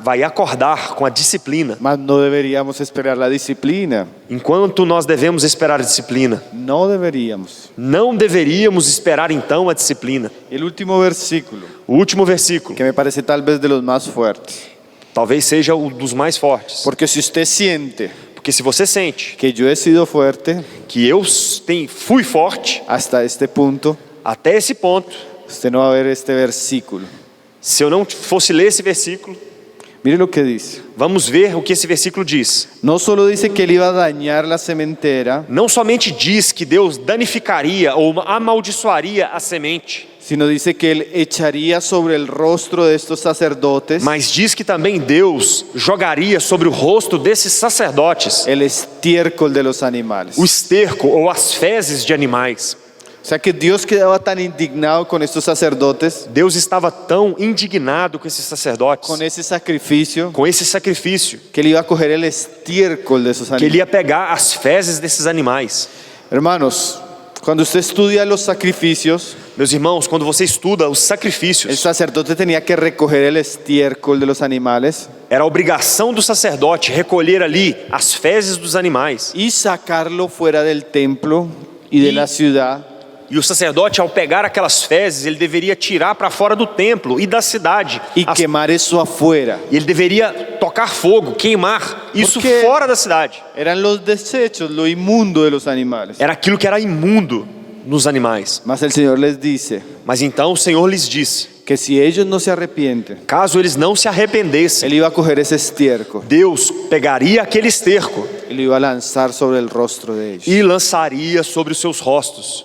Speaker 1: vai acordar com a disciplina.
Speaker 2: Mas no deberíamos esperar la disciplina.
Speaker 1: Enquanto nós devemos esperar a disciplina,
Speaker 2: No deberíamos.
Speaker 1: não deveríamos esperar então a disciplina.
Speaker 2: El último versículo,
Speaker 1: O último versículo,
Speaker 2: que me parece tal vez de los más fuertes.
Speaker 1: talvez seja o dos mais fortes.
Speaker 2: Porque si usted siente
Speaker 1: Porque se você sente
Speaker 2: que yo he sido fuerte
Speaker 1: que eu fui forte
Speaker 2: hasta este punto,
Speaker 1: até esse ponto,
Speaker 2: usted no va a ver este versículo.
Speaker 1: se eu não fosse ler esse versículo,
Speaker 2: Mire lo que dice.
Speaker 1: vamos ver o que esse versículo diz.
Speaker 2: No solo dice que él iba a dañar la sementera,
Speaker 1: Não somente diz que Deus danificaria ou amaldiçoaria a semente,
Speaker 2: sino dice que él echaría sobre el rostro de estos sacerdotes
Speaker 1: mas diz que também Deus jogaria sobre o rosto desses sacerdotes
Speaker 2: el estiércol de los animales.
Speaker 1: o esterco ou as fezes de animais.
Speaker 2: O sea que Dios quedaba tan indignado con estos sacerdotes,
Speaker 1: Deus estava tão indignado com esses sacerdotes,
Speaker 2: con ese sacrificio,
Speaker 1: com esse sacrifício,
Speaker 2: que él iba a coger el estiércol de esos
Speaker 1: que ele
Speaker 2: animales.
Speaker 1: ia pegar as fezes desses animais.
Speaker 2: Hermanos, cuando usted estudia los sacrificios,
Speaker 1: Meus irmãos, quando você estuda os
Speaker 2: el
Speaker 1: sacrifícios,
Speaker 2: sacerdote tenía que recoger el estiércol de los animales
Speaker 1: era a obrigação do sacerdote recolher ali as fezes dos animais.
Speaker 2: y sacarlo fuera del templo y de la ciudad.
Speaker 1: E o sacerdote, ao pegar aquelas fezes, ele deveria tirar para fora do templo e da cidade.
Speaker 2: Y quemar eso afuera.
Speaker 1: E ele deveria tocar fogo, queimar isso
Speaker 2: Porque-
Speaker 1: fora da cidade.
Speaker 2: Eran los desechos, lo inmundo de los animales.
Speaker 1: Era aquilo que era imundo nos animais.
Speaker 2: Mas el Señor les dice
Speaker 1: Mas então o Senhor lhes disse,
Speaker 2: que si ellos no se arrepienten,
Speaker 1: caso eles não se arrependessem,
Speaker 2: Él iba a coger ese estiércol
Speaker 1: Deus pegaria aquele esterco
Speaker 2: y lo iba a lanzar sobre el rostro de ellos.
Speaker 1: e lançaria sobre os seus rostos.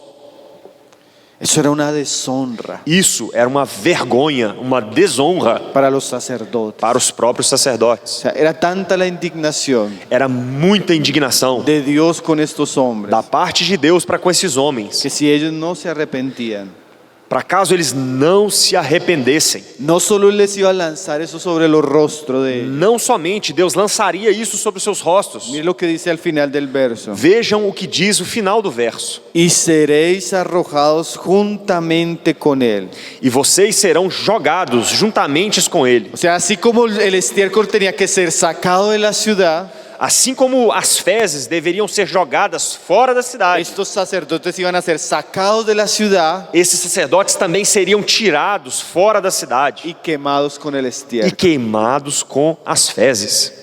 Speaker 2: Eso era una deshonra
Speaker 1: Isso era uma vergonha, uma desonra
Speaker 2: para los sacerdotes.
Speaker 1: para os próprios
Speaker 2: O
Speaker 1: sacerdotes.
Speaker 2: sea, era tanta la indignación
Speaker 1: Era muita indignação
Speaker 2: de Dios con estos hombres
Speaker 1: da parte de Deus para com esses homens,
Speaker 2: que si ellos no se arrepentían,
Speaker 1: para caso eles não se arrependessem.
Speaker 2: no solo les iba a lanzar eso sobre los rostros de ellos.
Speaker 1: Não somente Deus lançaria isso sobre os seus rostos.
Speaker 2: Mire lo que dice al final del verso.
Speaker 1: Vejam o que diz o final do verso.
Speaker 2: Y seréis arrojados juntamente con él.
Speaker 1: E vocês serão jogados juntamente com ele.
Speaker 2: O sea, así como el estiércol tenía que ser sacado de la ciudad,
Speaker 1: Assim como as fezes deveriam ser jogadas fora da cidade,
Speaker 2: estos sacerdotes iban a ser sacados de la ciudad
Speaker 1: esses sacerdotes também seriam tirados fora da cidade
Speaker 2: y quemados con el
Speaker 1: e
Speaker 2: estiércol.
Speaker 1: queimados com as fezes.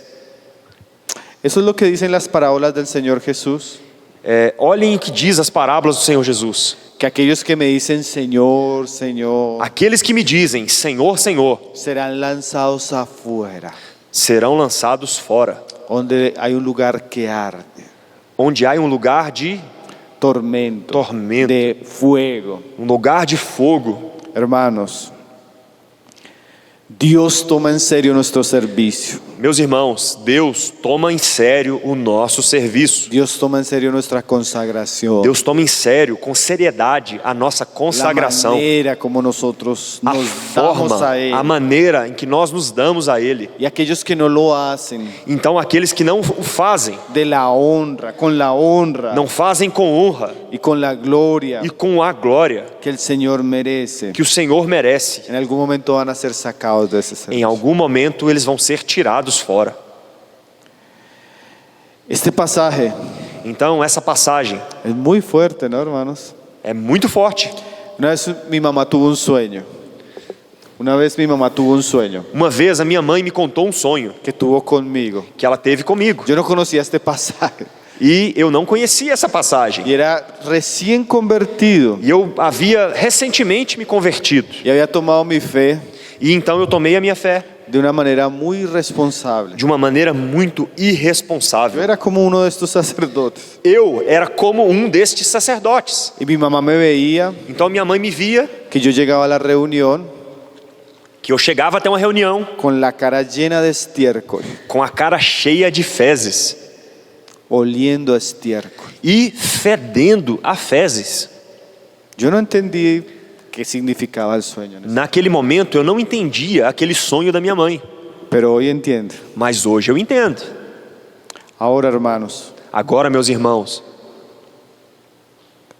Speaker 2: Eso es lo que dicen las parábolas del Señor Jesús.
Speaker 1: Olhem o que diz as parábolas do Senhor Jesus.
Speaker 2: Que aquellos que me dicen Señor, Señor,
Speaker 1: Aqueles que me dizem Senhor, Senhor,
Speaker 2: serán lanzados afuera,
Speaker 1: serão lançados fora,
Speaker 2: donde hay un lugar que arde,
Speaker 1: onde há um lugar de
Speaker 2: tormento, de fuego.
Speaker 1: lugar de fogo.
Speaker 2: Hermanos, Dios toma en serio nuestro servicio.
Speaker 1: Meus irmãos, Deus toma em sério o nosso serviço.
Speaker 2: Dios toma en serio nuestra consagración.
Speaker 1: Deus toma em sério, com seriedade, a nossa
Speaker 2: La
Speaker 1: consagração.
Speaker 2: manera como nosotros
Speaker 1: A
Speaker 2: nos damos
Speaker 1: forma,
Speaker 2: a Él.
Speaker 1: a maneira em que nós nos damos a Ele.
Speaker 2: Y aquellos que no lo hacen,
Speaker 1: Então aqueles que não o fazem,
Speaker 2: de la honra, con la honra
Speaker 1: não fazem com honra
Speaker 2: y con la gloria
Speaker 1: e com a glória
Speaker 2: que el Señor merece,
Speaker 1: que o Senhor merece,
Speaker 2: en algún momento van a ser sacados de ese
Speaker 1: em
Speaker 2: servicio.
Speaker 1: algum momento eles vão ser tirados fora.
Speaker 2: Este pasaje
Speaker 1: Então essa passagem
Speaker 2: es muy fuerte, ¿no, hermanos?
Speaker 1: é muito forte.
Speaker 2: Una vez mi mamá tuvo un sueño. Una vez mi mamá tuvo un sueño
Speaker 1: Uma vez a minha mãe me contou um sonho
Speaker 2: que tuvo conmigo.
Speaker 1: que ela teve comigo.
Speaker 2: Yo no conocía este pasaje
Speaker 1: E eu não conhecia essa passagem.
Speaker 2: y era recién convertido
Speaker 1: E eu havia recentemente me convertido.
Speaker 2: y había tomado mi fe
Speaker 1: E então eu tomei a minha fé
Speaker 2: de una manera muy responsable.
Speaker 1: de uma maneira muito
Speaker 2: Yo
Speaker 1: irresponsável.
Speaker 2: era como uno de estos sacerdotes
Speaker 1: Eu era como um destes sacerdotes.
Speaker 2: y mi mamá me veía
Speaker 1: Então minha mãe me via
Speaker 2: que yo llegaba a la reunión
Speaker 1: que eu chegava até uma reunião
Speaker 2: con la cara llena de estiércol,
Speaker 1: com a cara cheia de fezes
Speaker 2: oliendo a estiércol.
Speaker 1: e fedendo a fezes.
Speaker 2: Yo no entendí qué significaba el sueño,
Speaker 1: Naquele momento eu não entendia aquele sonho da minha mãe,
Speaker 2: pero hoy entiendo.
Speaker 1: mas hoje eu entendo.
Speaker 2: Ahora, hermanos,
Speaker 1: Agora, meus irmãos,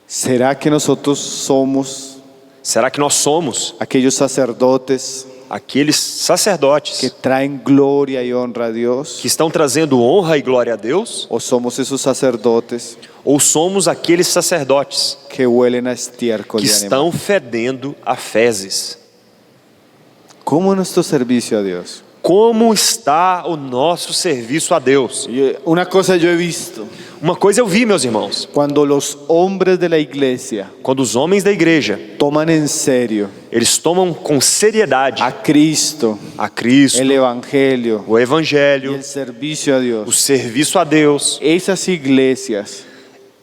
Speaker 2: ¿será que nosotros somos
Speaker 1: será que nós somos
Speaker 2: aquellos sacerdotes
Speaker 1: aqueles sacerdotes
Speaker 2: que traen gloria y honra a Dios?
Speaker 1: que estão trazendo honra e glória a Deus?
Speaker 2: ¿O somos esos sacerdotes
Speaker 1: Ou somos aqueles sacerdotes
Speaker 2: que huelen a estiércol
Speaker 1: que
Speaker 2: de animal?
Speaker 1: estão fedendo a fezes?
Speaker 2: ¿Cómo es nuestro servicio a Dios?
Speaker 1: Como está o nosso serviço a Deus?
Speaker 2: Una cosa yo he visto,
Speaker 1: Uma coisa eu vi, meus irmãos,
Speaker 2: cuando los hombres de la iglesia
Speaker 1: quando os homens da igreja,
Speaker 2: toman en serio
Speaker 1: eles tomam com seriedade
Speaker 2: a Cristo,
Speaker 1: a Cristo,
Speaker 2: el Evangelio
Speaker 1: o
Speaker 2: y
Speaker 1: Evangelho,
Speaker 2: el servicio a
Speaker 1: o
Speaker 2: Dios,
Speaker 1: serviço a Deus,
Speaker 2: esas iglesias,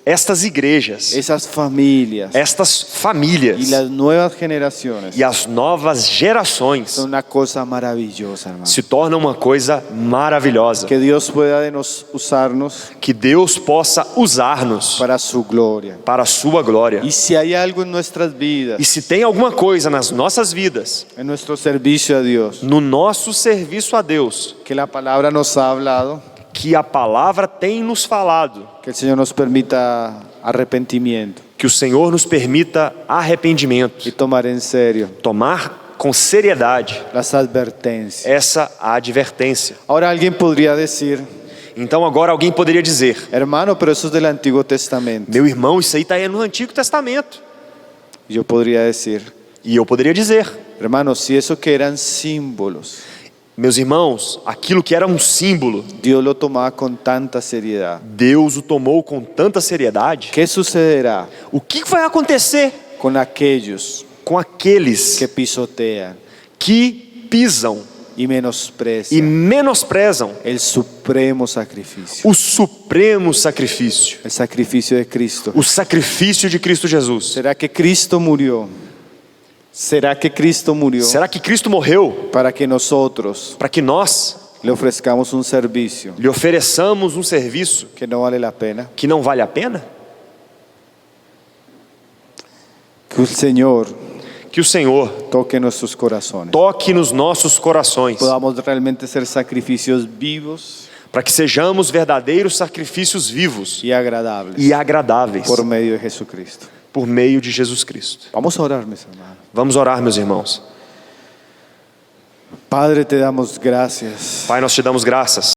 Speaker 1: estas igrejas,
Speaker 2: esas familias
Speaker 1: estas
Speaker 2: y
Speaker 1: famílias
Speaker 2: las nuevas generaciones
Speaker 1: e as novas gerações
Speaker 2: son una cosa maravillosa, hermano.
Speaker 1: se tornam uma coisa maravilhosa.
Speaker 2: Que Dios pueda de nos usarnos
Speaker 1: Que Deus possa usar-nos
Speaker 2: para su gloria.
Speaker 1: para a sua glória.
Speaker 2: Y si hay algo en nuestras vidas,
Speaker 1: E se tem alguma coisa nas nossas vidas,
Speaker 2: en nuestro servicio a Dios,
Speaker 1: no nosso serviço a Deus,
Speaker 2: que la palabra nos ha hablado,
Speaker 1: que a palavra tem nos falado,
Speaker 2: que el Señor nos permita arrepentimiento
Speaker 1: que o Senhor nos permita
Speaker 2: y
Speaker 1: arrependimento,
Speaker 2: tomar en serio
Speaker 1: tomar com seriedade
Speaker 2: las advertencias.
Speaker 1: essa advertência.
Speaker 2: Ahora alguien podría decir,
Speaker 1: Então agora alguém poderia dizer:
Speaker 2: hermano, pero eso es del Antiguo Testamento.
Speaker 1: meu irmão, isso aí está no Antigo Testamento.
Speaker 2: Yo podría decir,
Speaker 1: E eu poderia dizer:
Speaker 2: hermano, si eso que eran símbolos,
Speaker 1: meus irmãos, aquilo que era um símbolo,
Speaker 2: Dios lo tomaba con tanta seriedad,
Speaker 1: Deus o tomou com tanta seriedade.
Speaker 2: ¿qué sucederá
Speaker 1: O que vai acontecer
Speaker 2: con aquellos
Speaker 1: com aqueles
Speaker 2: que pisotean,
Speaker 1: que pisam,
Speaker 2: y menosprecian
Speaker 1: e menosprezam
Speaker 2: el supremo sacrificio,
Speaker 1: o supremo sacrifício,
Speaker 2: el sacrificio de Cristo.
Speaker 1: o sacrifício de Cristo Jesus.
Speaker 2: ¿Será que Cristo murió? ¿Será que Cristo murió
Speaker 1: Será que Cristo morreu
Speaker 2: para que nosotros
Speaker 1: para que nós
Speaker 2: le ofrezcamos un servicio
Speaker 1: lhe ofereçamos um serviço
Speaker 2: que no vale la pena?
Speaker 1: que não vale a pena?
Speaker 2: Que el Señor
Speaker 1: Que o Senhor
Speaker 2: toque nuestros corazones.
Speaker 1: toque nos nossos corações,
Speaker 2: Podamos realmente ser sacrificios vivos
Speaker 1: para que sejamos verdadeiros sacrifícios vivos
Speaker 2: y agradables
Speaker 1: e agradáveis
Speaker 2: por medio de Jesucristo.
Speaker 1: por meio de Jesus Cristo.
Speaker 2: Vamos a orar, mis hermanos.
Speaker 1: Vamos orar, meus irmãos.
Speaker 2: Padre, te damos gracias
Speaker 1: Pai, nós te damos graças